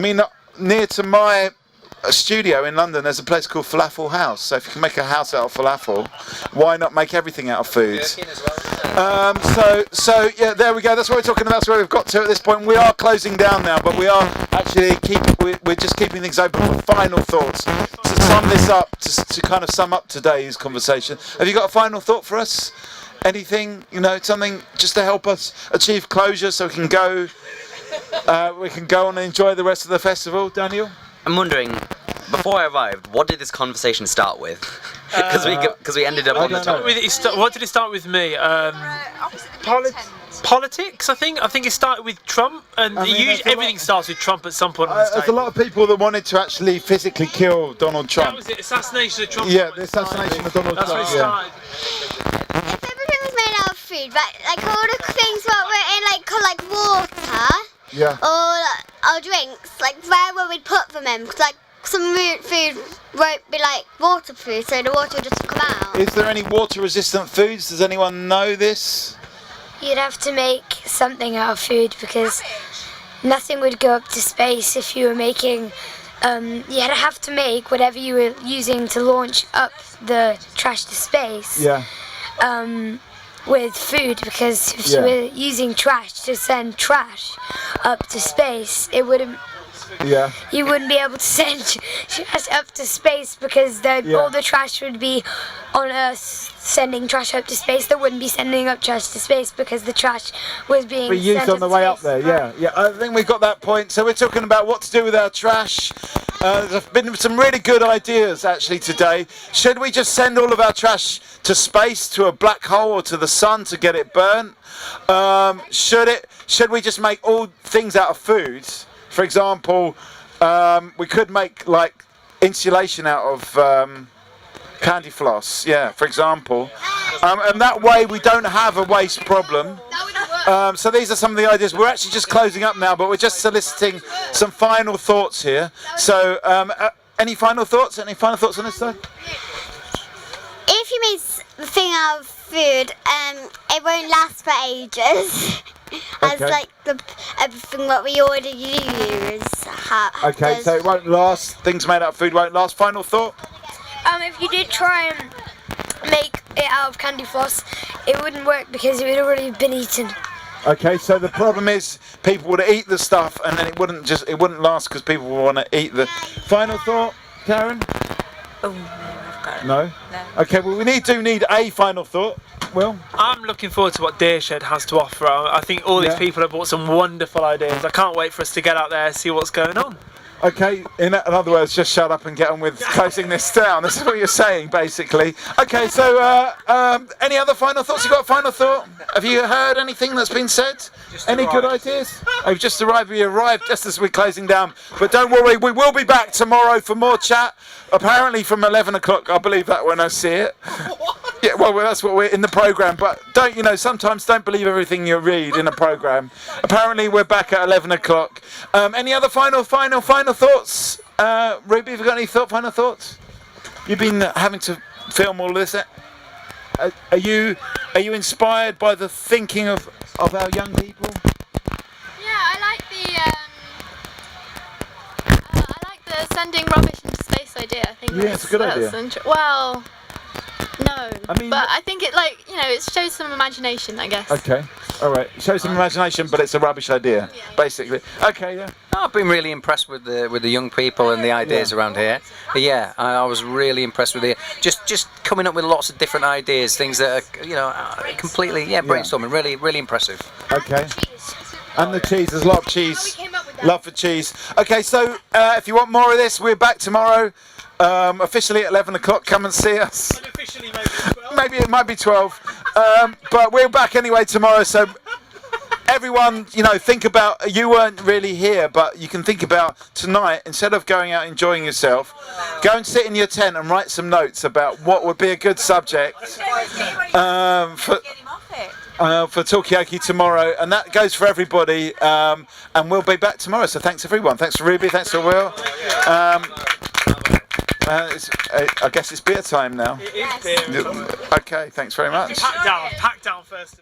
mean, near to my studio in London, there's a place called Falafel House. So if you can make a house out of falafel, why not make everything out of food? So yeah, there we go. That's what we're talking about. That's where we've got to at this point. We are closing down now, but we are actually we're just keeping things open for final thoughts. To sum this up, to kind of sum up today's conversation. Have you got a final thought for us? Anything, something just to help us achieve closure, so we can go on and enjoy the rest of the festival, Daniel? I'm wondering, before I arrived, what did this conversation start with? Because we ended up on the topic. What did it start with me? Politics, I think. I think it started with Trump, and everything starts with Trump at some point on this day. There's a lot of people that wanted to actually physically kill Donald Trump. That was it, assassination of Trump. Yeah, the assassination of Donald Trump. That's where it started. If everything was made out of food, but like all the things what were in like water. Yeah. Or drinks, like where would we put them in? Because like some food won't be like waterproof, so the water will just come out. Is there any water-resistant foods? Does anyone know this? You'd have to make something out of food because nothing would go up to space if you were making. You'd have to make whatever you were using to launch up the trash to space. Yeah. With food, because if you were using trash to send trash up to space, it wouldn't. Yeah. You wouldn't be able to send trash up to space because all the trash would be on Earth sending trash up to space. They wouldn't be sending up trash to space because the trash was being used sent on the way up there. Yeah. I think we've got that point. So we're talking about what to do with our trash. There's been some really good ideas actually today. Should we just send all of our trash to space, to a black hole, or to the sun to get it burnt? Should we just make all things out of food? For example, we could make like insulation out of candy floss, for example, and that way we don't have a waste problem. So these are some of the ideas. We're actually just closing up now, but we're just soliciting some final thoughts here. So any final thoughts? Any final thoughts on this side? If you make the thing out of food, it won't last for ages. as Okay. like everything what we already use. Okay, so it won't last. Things made out of food won't last. Final thought? If you did try and make it out of candy floss, it wouldn't work because it would already have been eaten. Okay, so the problem is people would eat the stuff and then it wouldn't last because people would want to eat the. Final thought, Karen? No. Okay, well we do need a final thought. Will? I'm looking forward to what Deershed has to offer. I think all these people have brought some wonderful ideas. I can't wait for us to get out there and see what's going on. Okay, in other words, just shut up and get on with closing this down. This is what you're saying, basically. Okay, so any other final thoughts? You got a final thought? Have you heard anything that's been said? Any good ideas? I've just arrived. We arrived just as we're closing down. But don't worry, we will be back tomorrow for more chat. Apparently from 11 o'clock. I believe that when I see it. Yeah, well, that's what we're in the programme. But sometimes don't believe everything you read in a programme. Apparently we're back at 11 o'clock. Any other final thoughts? Ruby, have you got any final thoughts? You've been having to film all this. Are you inspired by the thinking of our young people? Yeah, I like the sending rubbish into space idea. I think it's a good idea. Well, no, I mean, but I think it shows some imagination, I guess. Okay, all right. Show some imagination, but it's a rubbish idea, basically. Okay, yeah. I've been really impressed with the young people and the ideas around here. Yeah, I was really impressed with just coming up with lots of different ideas, things that are completely brainstorming. Really impressive. Okay. And the cheese, there's a lot of cheese. Love for cheese. Okay, so if you want more of this, we're back tomorrow. Officially at 11 o'clock. Come and see us. Unofficially, maybe it might be 12. But we're back anyway tomorrow. So everyone, think about. You weren't really here, but you can think about tonight. Instead of going out enjoying yourself, go and sit in your tent and write some notes about what would be a good subject for Talkaoke tomorrow, and that goes for everybody. And we'll be back tomorrow. So thanks everyone. Thanks for Ruby. Thanks for Will. I guess it's beer time now. It is beer. Okay, thanks very much. Pack down first.